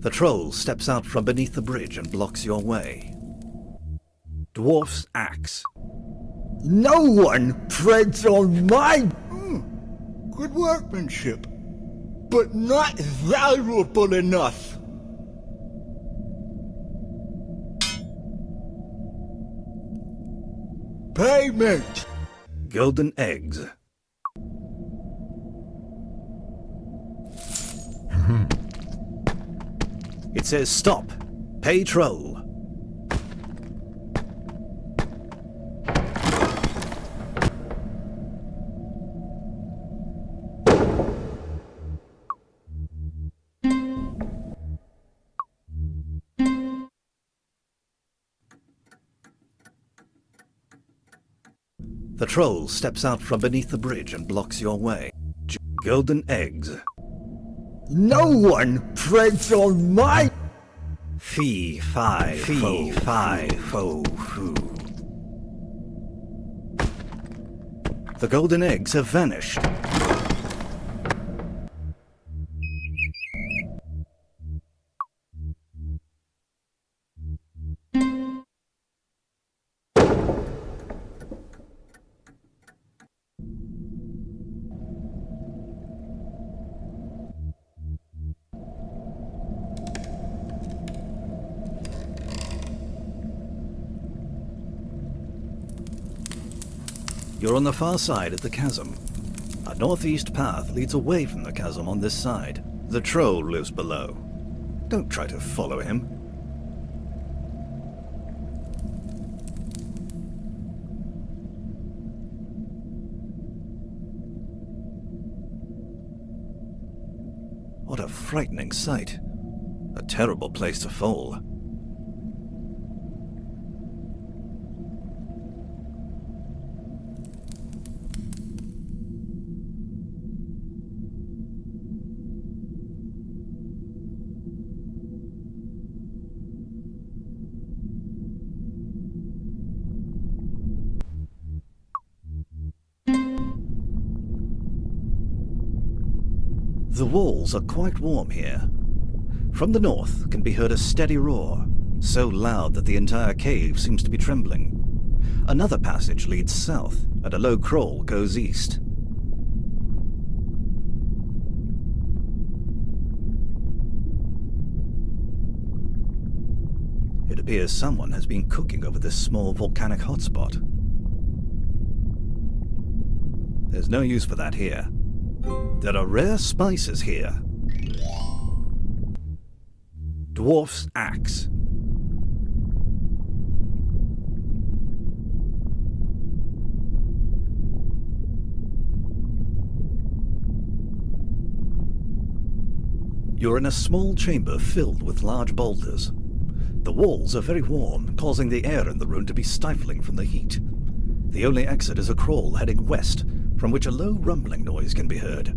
The troll steps out from beneath the bridge and blocks your way. Dwarf's axe. No one treads on my... Good workmanship, but not valuable enough. Payment! Golden eggs. It says stop. Pay troll. The troll steps out from beneath the bridge and blocks your way. Golden eggs. No one treads on my... Fee, fi, fo, foo. The golden eggs have vanished. You're on the far side of the chasm. A northeast path leads away from the chasm on this side. The troll lives below. Don't try to follow him. What a frightening sight. A terrible place to fall. The walls are quite warm here. From the north can be heard a steady roar, so loud that the entire cave seems to be trembling. Another passage leads south, and a low crawl goes east. It appears someone has been cooking over this small volcanic hotspot. There's no use for that here. There are rare spices here. Dwarf's axe. You're in a small chamber filled with large boulders. The walls are very warm, causing the air in the room to be stifling from the heat. The only exit is a crawl heading west, from which a low rumbling noise can be heard.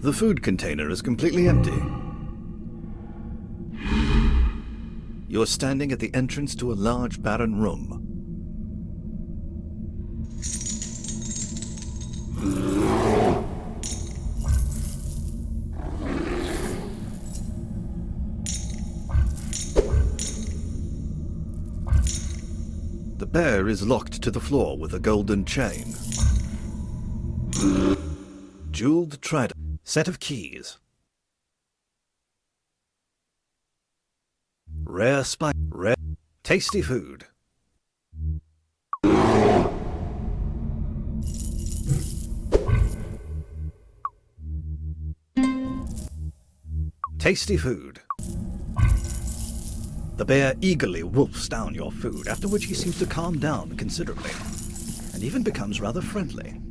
The food container is completely empty. You're standing at the entrance to a large, barren room. The bear is locked to the floor with a golden chain. Jeweled trident. Set of keys. Rare spice. Rare. Tasty food. Tasty food. The bear eagerly wolfs down your food, after which he seems to calm down considerably, and even becomes rather friendly.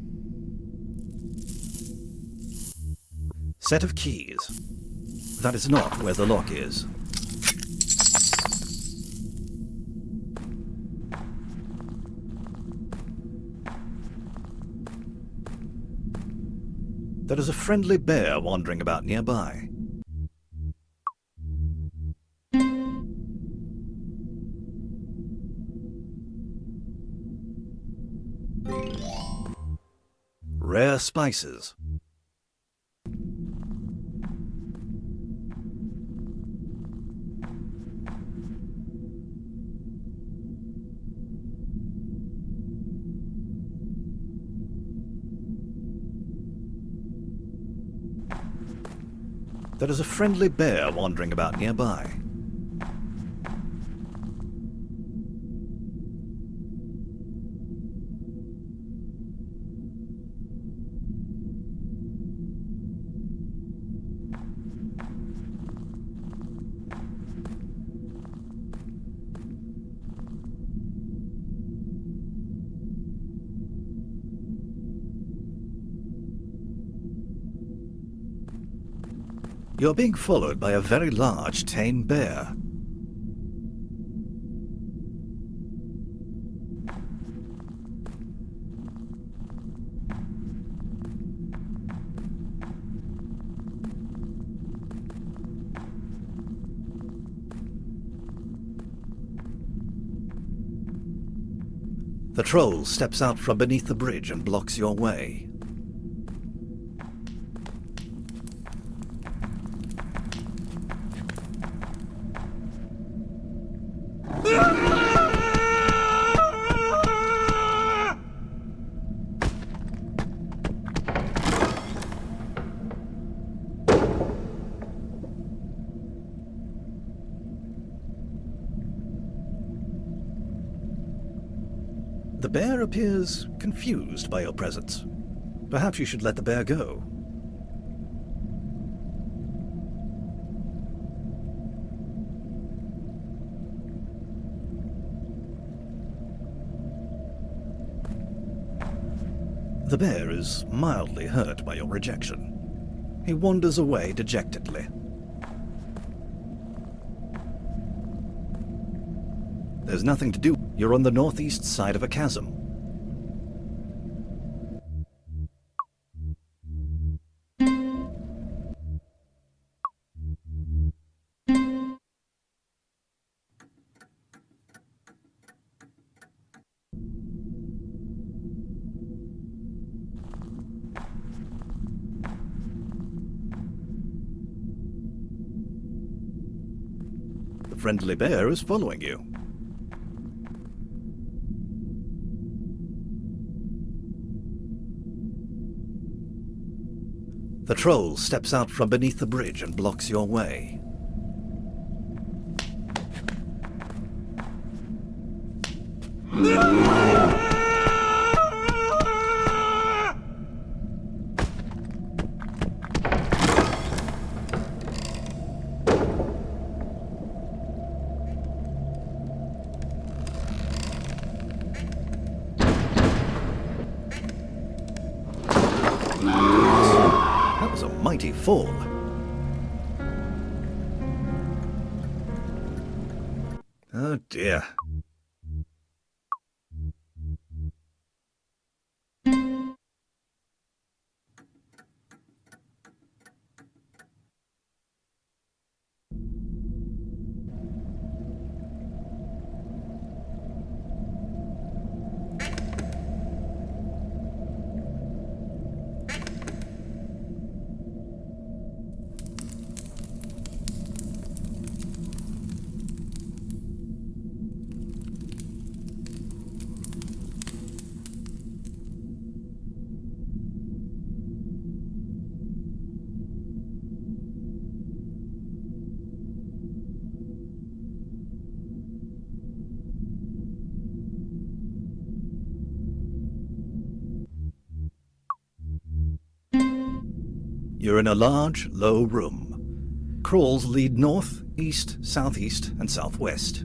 Set of keys. That is not where the lock is. There is a friendly bear wandering about nearby. Rare spices. There is a friendly bear wandering about nearby. You're being followed by a very large tame bear. The troll steps out from beneath the bridge and blocks your way. The bear appears confused by your presence. Perhaps you should let the bear go. The bear is mildly hurt by your rejection. He wanders away dejectedly. There's nothing to do. You're on the northeast side of a chasm. The friendly bear is following you. The troll steps out from beneath the bridge and blocks your way. mighty fall. Oh dear. You're in a large, low room. Crawls lead north, east, southeast, and southwest.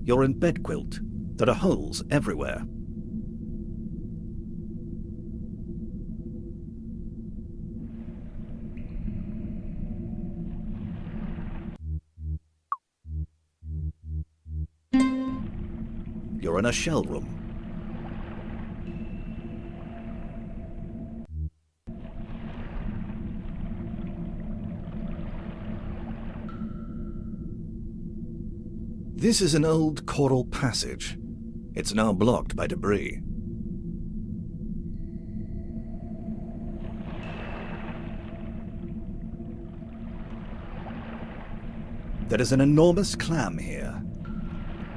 You're in bed quilt. There are holes everywhere. You're in a shell room. This is an old coral passage. It's now blocked by debris. There is an enormous clam here.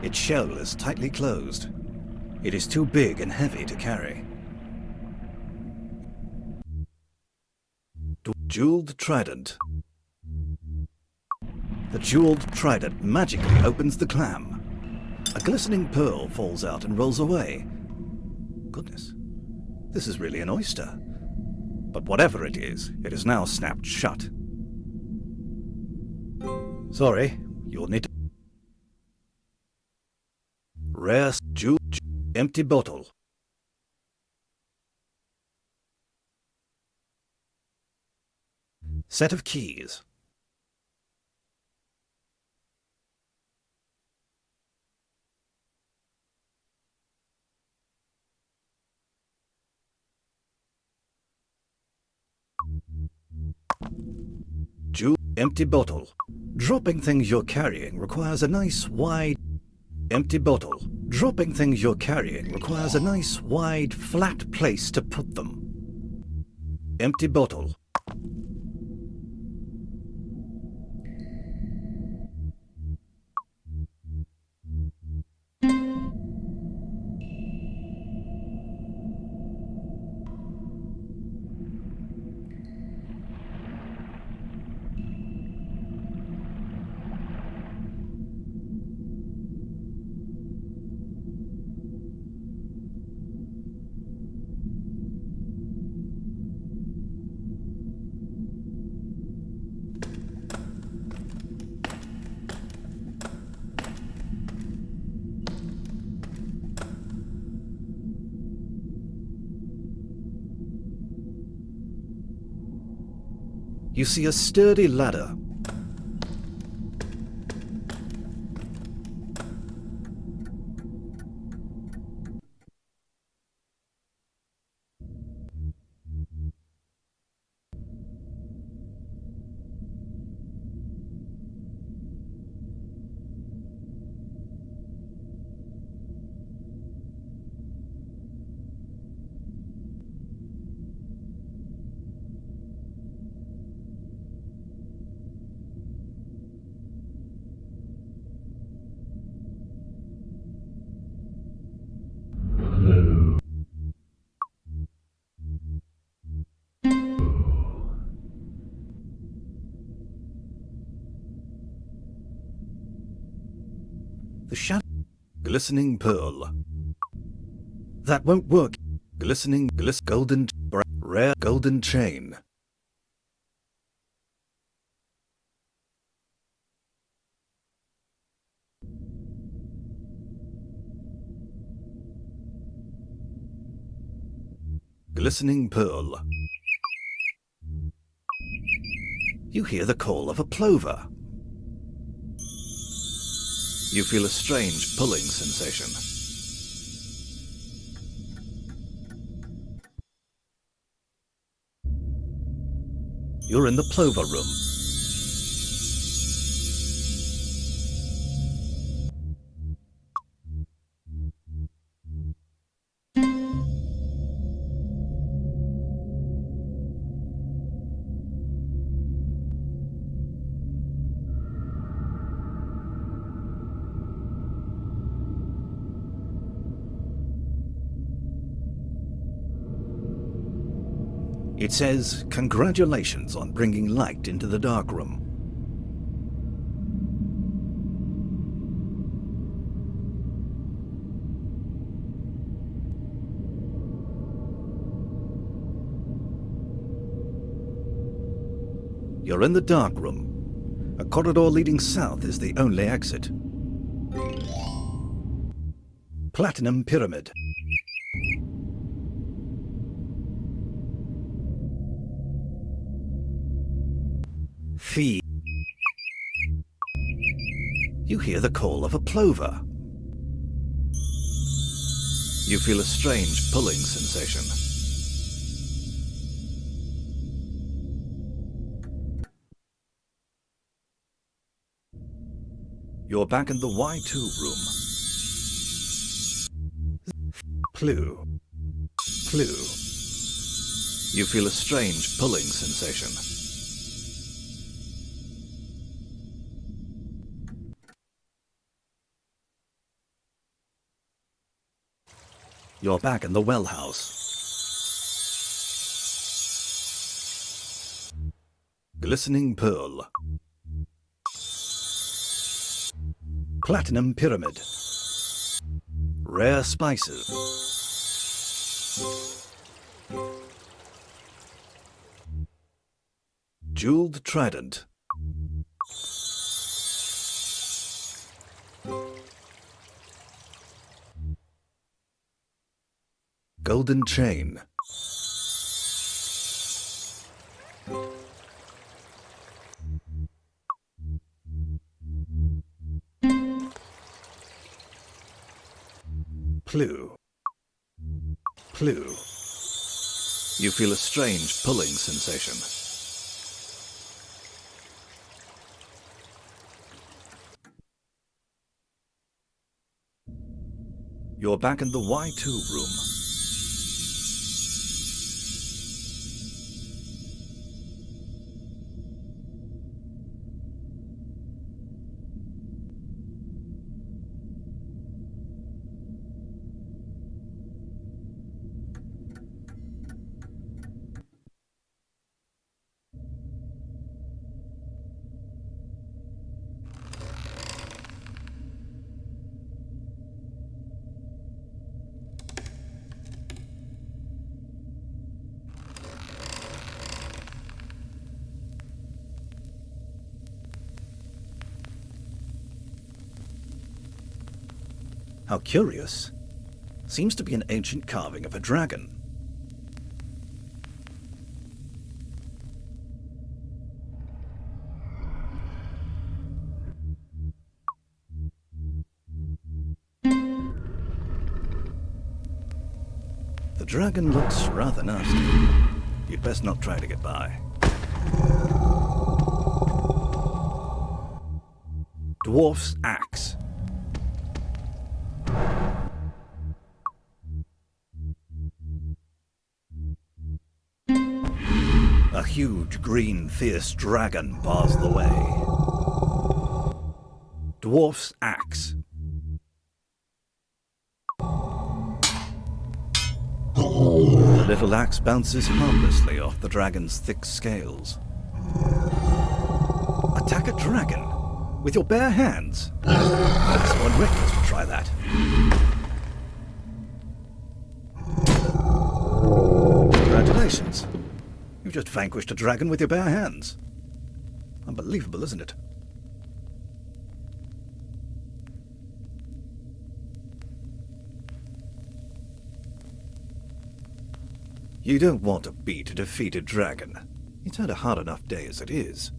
Its shell is tightly closed. It is too big and heavy to carry. Jeweled trident. The jeweled trident magically opens the clam. A glistening pearl falls out and rolls away. Goodness, this is really an oyster. But whatever it is now snapped shut. Sorry, you'll need to... Rare jewel, empty bottle. Set of keys. Empty bottle. Dropping things you're carrying requires a nice wide... Empty bottle. Dropping things you're carrying requires a nice wide flat place to put them. Empty bottle. You see a sturdy ladder. The shadow. Glistening pearl. That won't work. Glistening golden rare golden chain. Glistening pearl. You hear the call of a plover. You feel a strange pulling sensation. You're in the plover room. It says, "Congratulations on bringing light into the dark room." You're in the dark room. A corridor leading south is the only exit. Platinum Pyramid. Fee. You hear the call of a plover. You feel a strange pulling sensation. You're back in the Y2 room. Plue. Plue. You feel a strange pulling sensation. You're back in the well house. Glistening pearl. Platinum pyramid. Rare spices. Jeweled trident. Golden chain. Plue. Plue. You feel a strange pulling sensation. You're back in the Y2 room. How curious. Seems to be an ancient carving of a dragon. The dragon looks rather nasty. You'd best not try to get by. Dwarf's axe. A huge green fierce dragon bars the way. Dwarf's axe. The little axe bounces harmlessly off the dragon's thick scales. Attack a dragon? With your bare hands? Someone reckless would try that. Congratulations. You've just vanquished a dragon with your bare hands. Unbelievable, isn't it? You don't want to beat a defeated dragon. It's had a hard enough day as it is.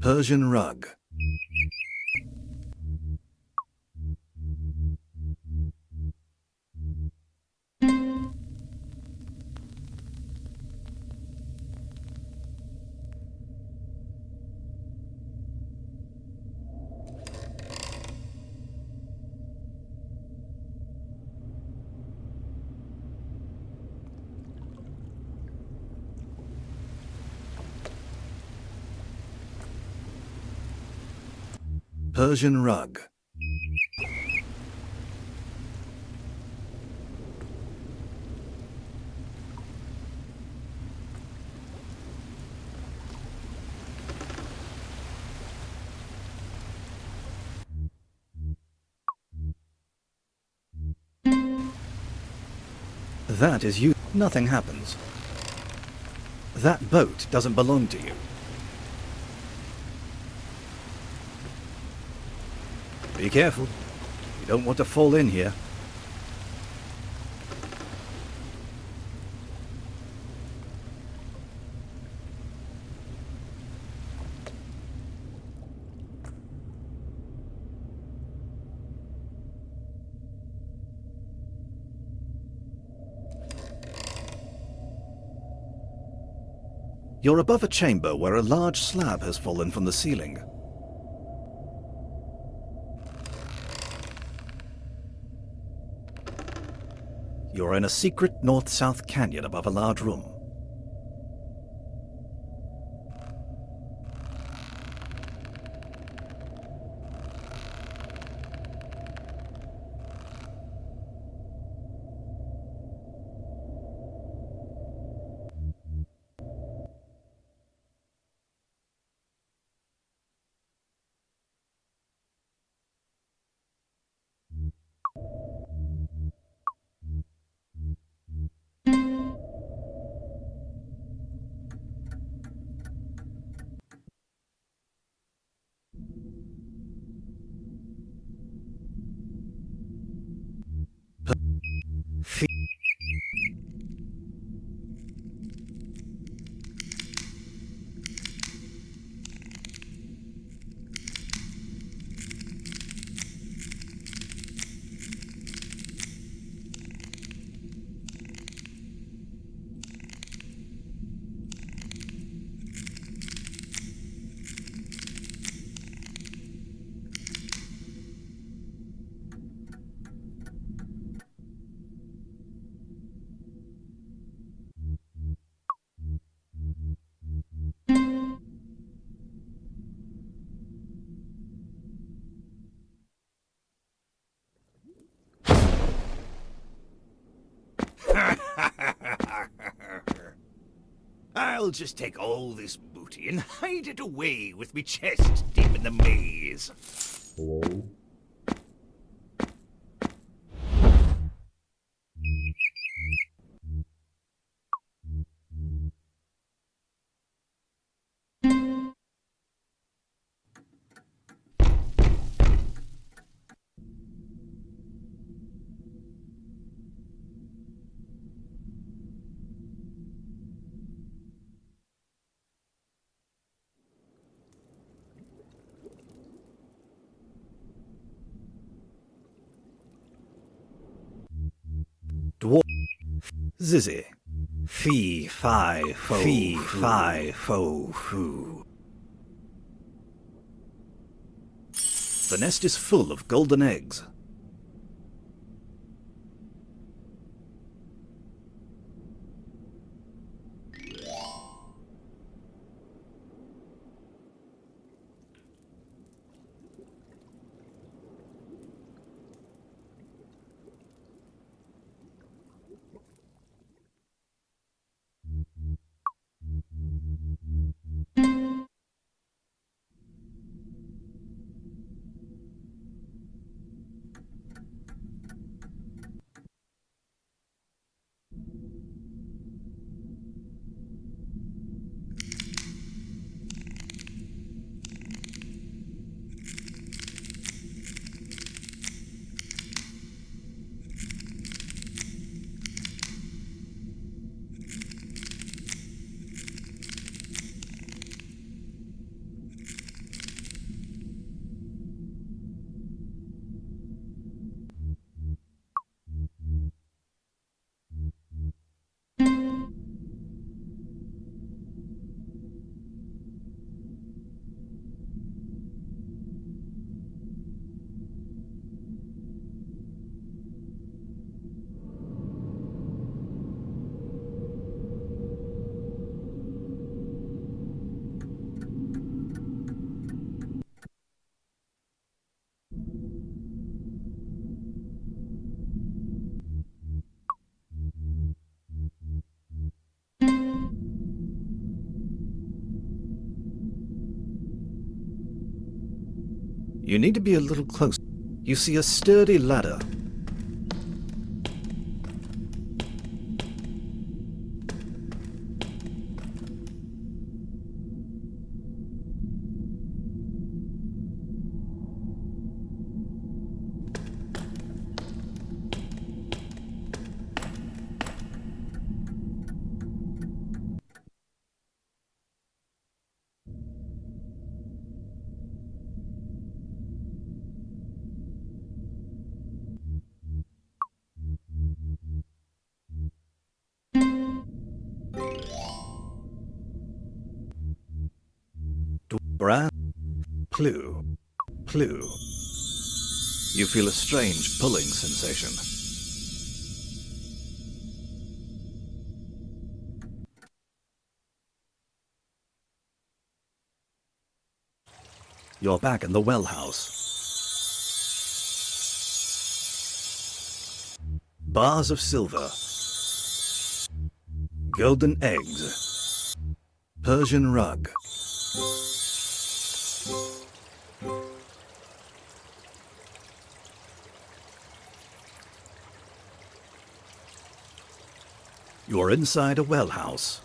Persian rug. Persian rug. That is you. Nothing happens. That boat doesn't belong to you. Be careful. You don't want to fall in here. You're above a chamber where a large slab has fallen from the ceiling. You're in a secret north-south canyon above a large room. I'll just take all this booty and hide it away with me chest deep in the maze. Hello? Dwarf. Zizzy. Fee, fi, fo, fee, fi, fo, foo. The nest is full of golden eggs. You need to be a little closer. You see a sturdy ladder. Bran, Plue, Plue. You feel a strange pulling sensation. You're back in the well house. Bars of silver. Golden eggs. Persian rug. You're inside a well house.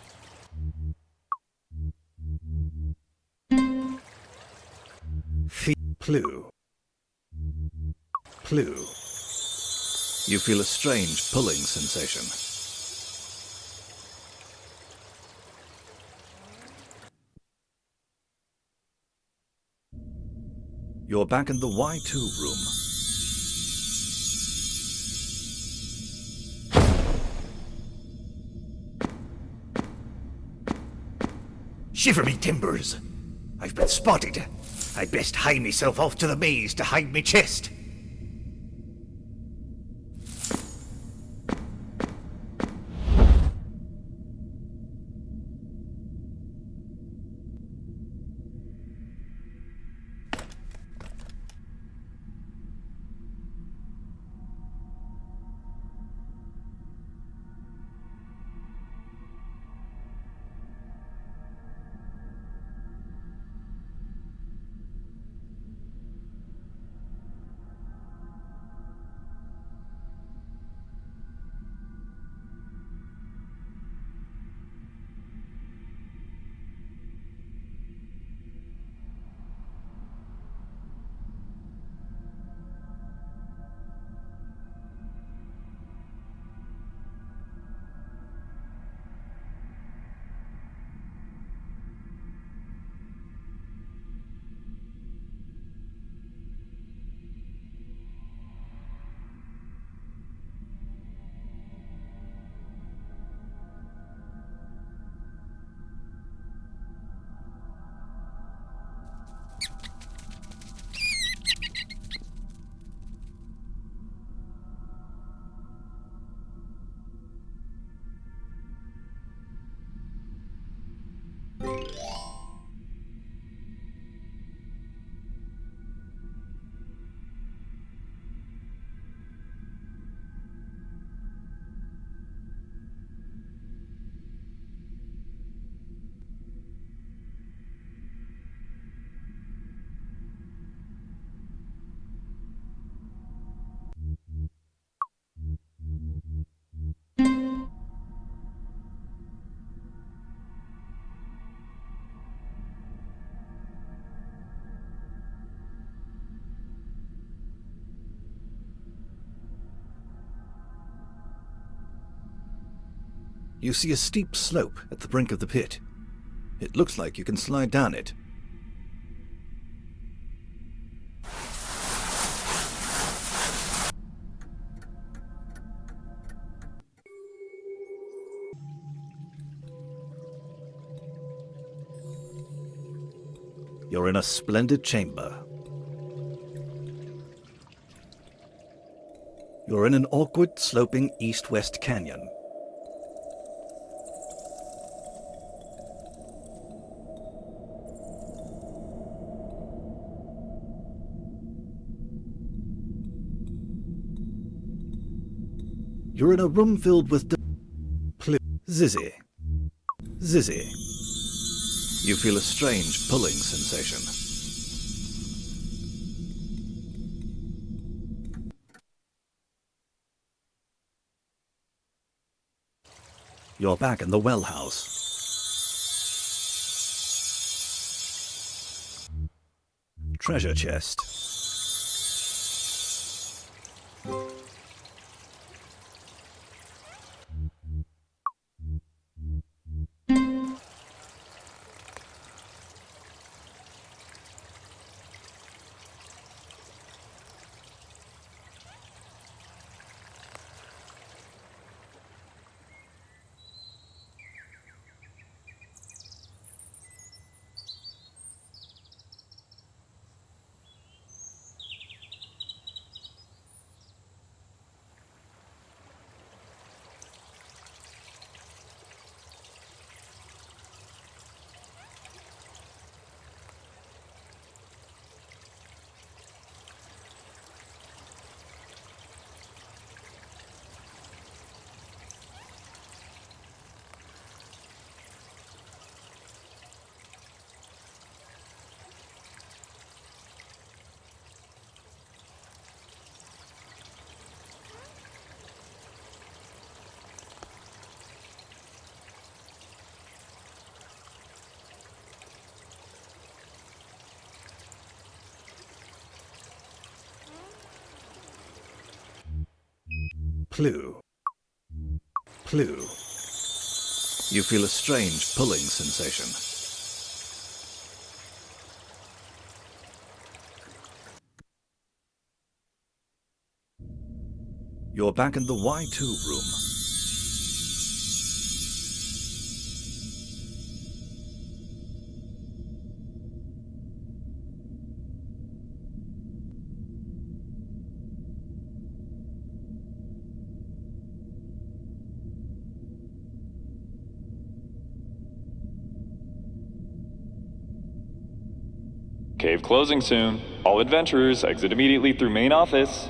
Plue. Plue. You feel a strange pulling sensation. You're back in the Y2 room. Shiver me timbers! I've been spotted. I'd best hie myself off to the maze to hide me chest. You see a steep slope at the brink of the pit. It looks like you can slide down it. You're in a splendid chamber. You're in an awkward, sloping east-west canyon. You're in a room filled with Zizzy. Zizzy. You feel a strange pulling sensation. You're back in the well house. Treasure chest. Plue. Plue. You feel a strange pulling sensation. You're back in the Y2 room. Cave closing soon. All adventurers exit immediately through main office.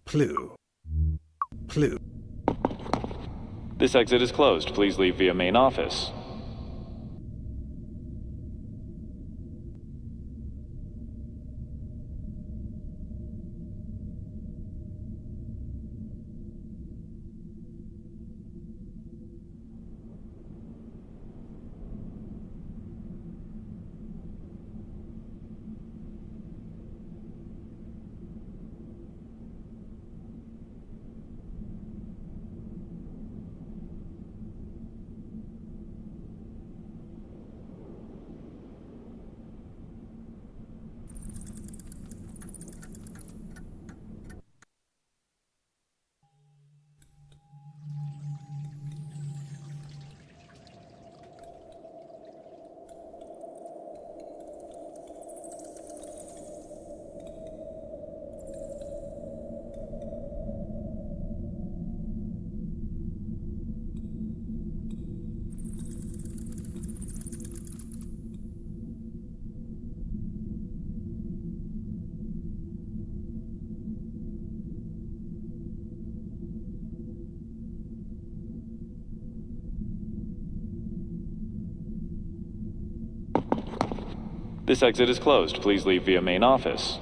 Plue. Plue. This exit is closed. Please leave via main office. This exit is closed. Please leave via main office.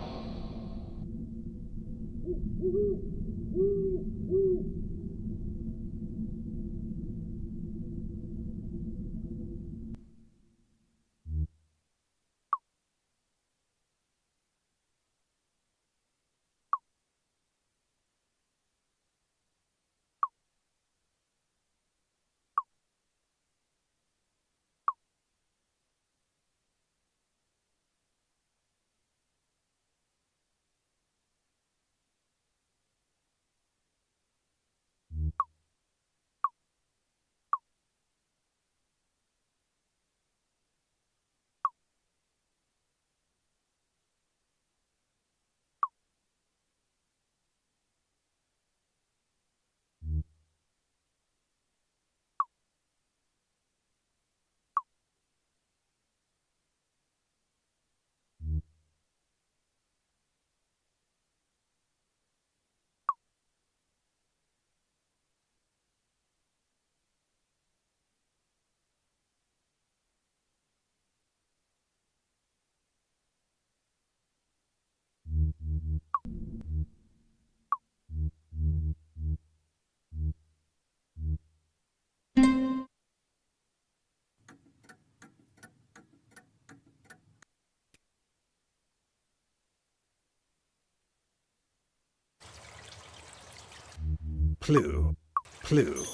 Clue. Clue.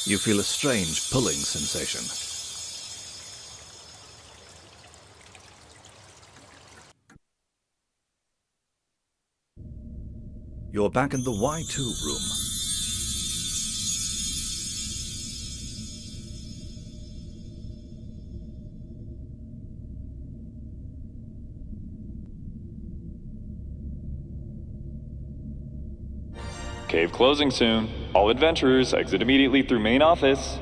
You feel a strange pulling sensation. You're back in the Y2 room. Cave closing soon. All adventurers exit immediately through main office.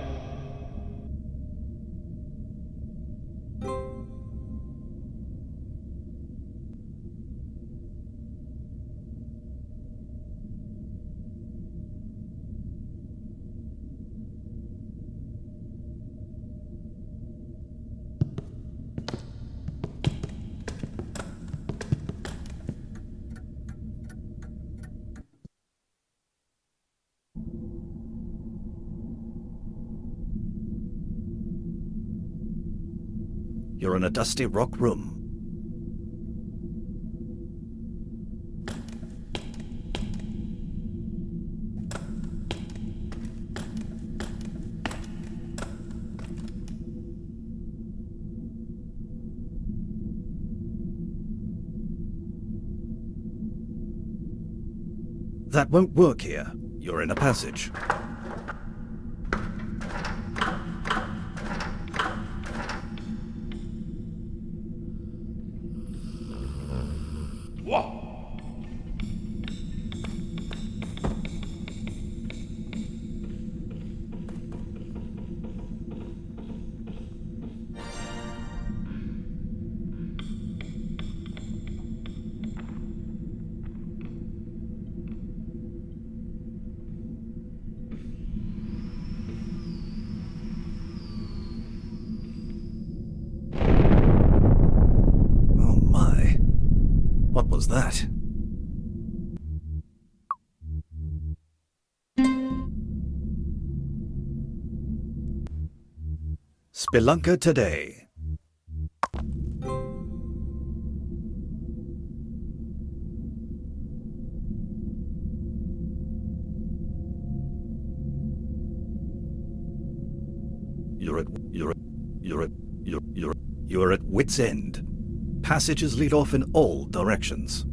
You're in a dusty rock room. That won't work here. You're in a passage. Oh my. What was that? Spelunker today. You're at wit's end. Passages lead off in all directions.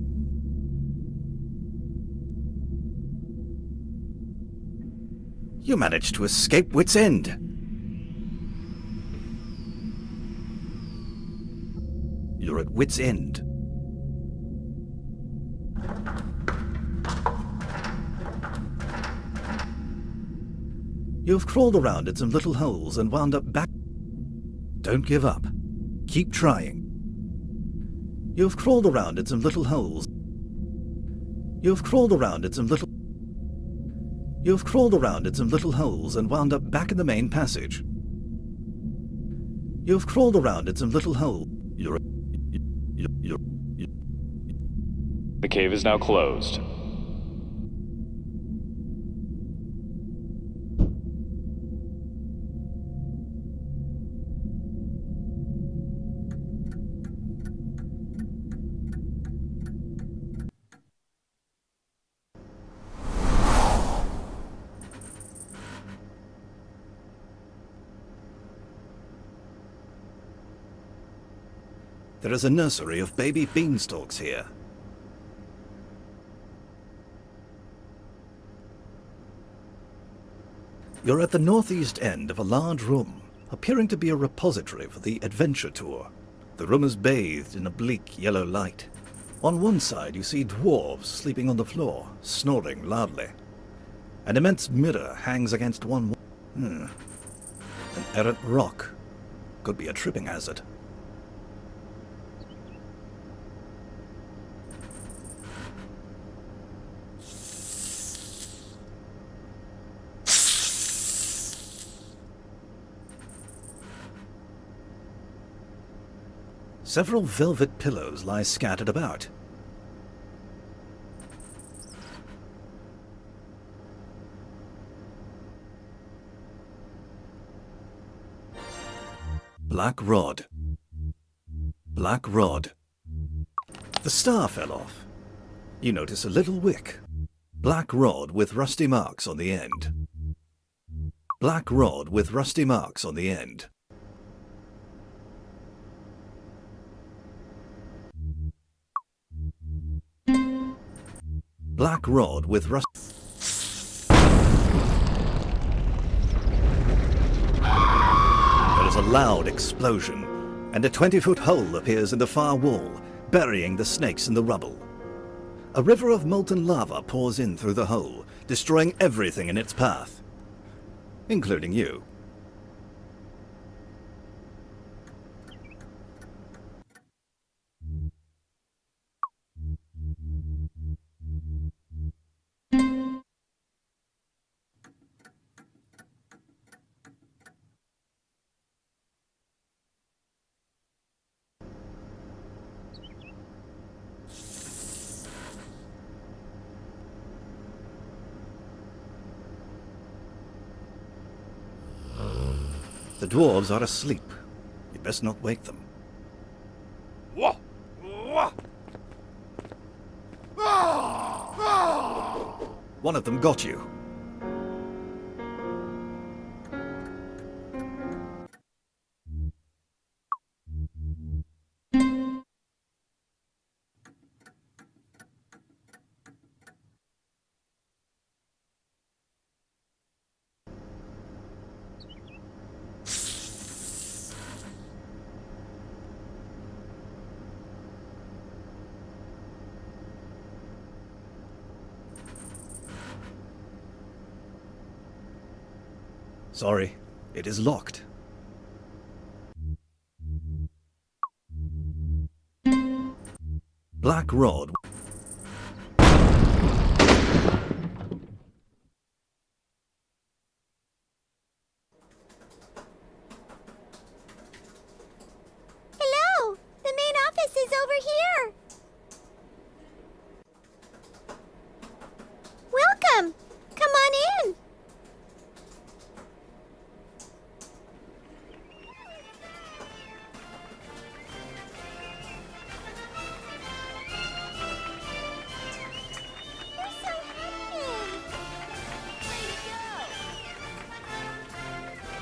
You managed to escape wit's end. You're at wit's end. You've crawled around in some little holes and wound up back. Don't give up. Keep trying. You've crawled around in some little holes. You've crawled around in some little holes and wound up back in the main passage. You've crawled around in some little hole. The cave is now closed. There is a nursery of baby beanstalks here. You're at the northeast end of a large room, appearing to be a repository for the adventure tour. The room is bathed in a bleak yellow light. On one side you see dwarves sleeping on the floor, snoring loudly. An immense mirror hangs against one wall. An errant rock. Could be a tripping hazard. Several velvet pillows lie scattered about. Black rod. Black rod. The star fell off. You notice a little wick. Black rod with rusty marks on the end. Black rod with rusty marks on the end. Black rod with rust. There is a loud explosion, and a 20-foot hole appears in the far wall, burying the snakes in the rubble. A river of molten lava pours in through the hole, destroying everything in its path, including you. The dwarves are asleep. You best not wake them. One of them got you. Sorry, it is locked. Black rod. Hello! The main office is over here! Welcome! Come on in!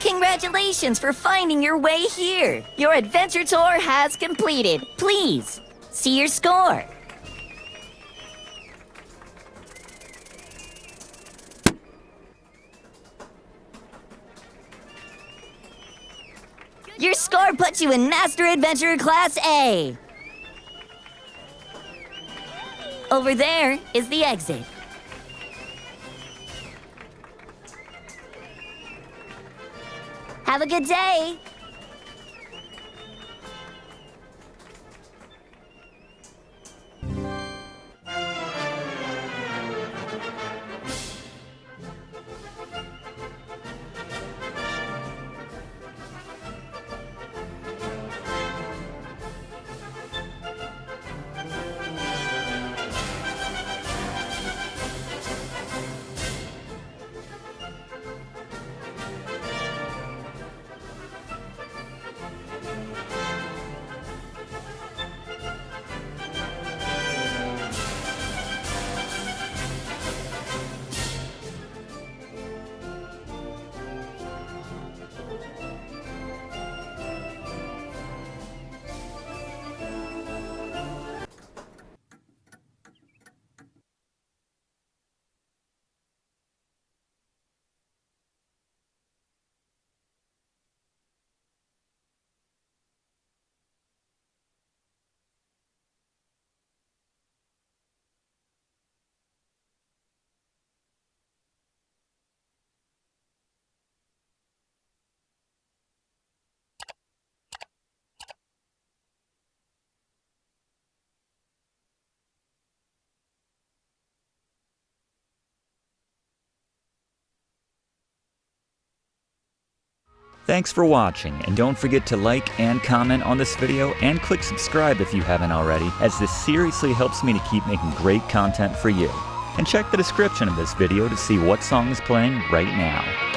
Congratulations for finding your way here! Your adventure tour has completed. Please, see your score. Your score puts you in Master Adventurer Class A. Over there is the exit. Have a good day! Thanks for watching, and don't forget to like and comment on this video and click subscribe if you haven't already, as this seriously helps me to keep making great content for you. And check the description of this video to see what song is playing right now.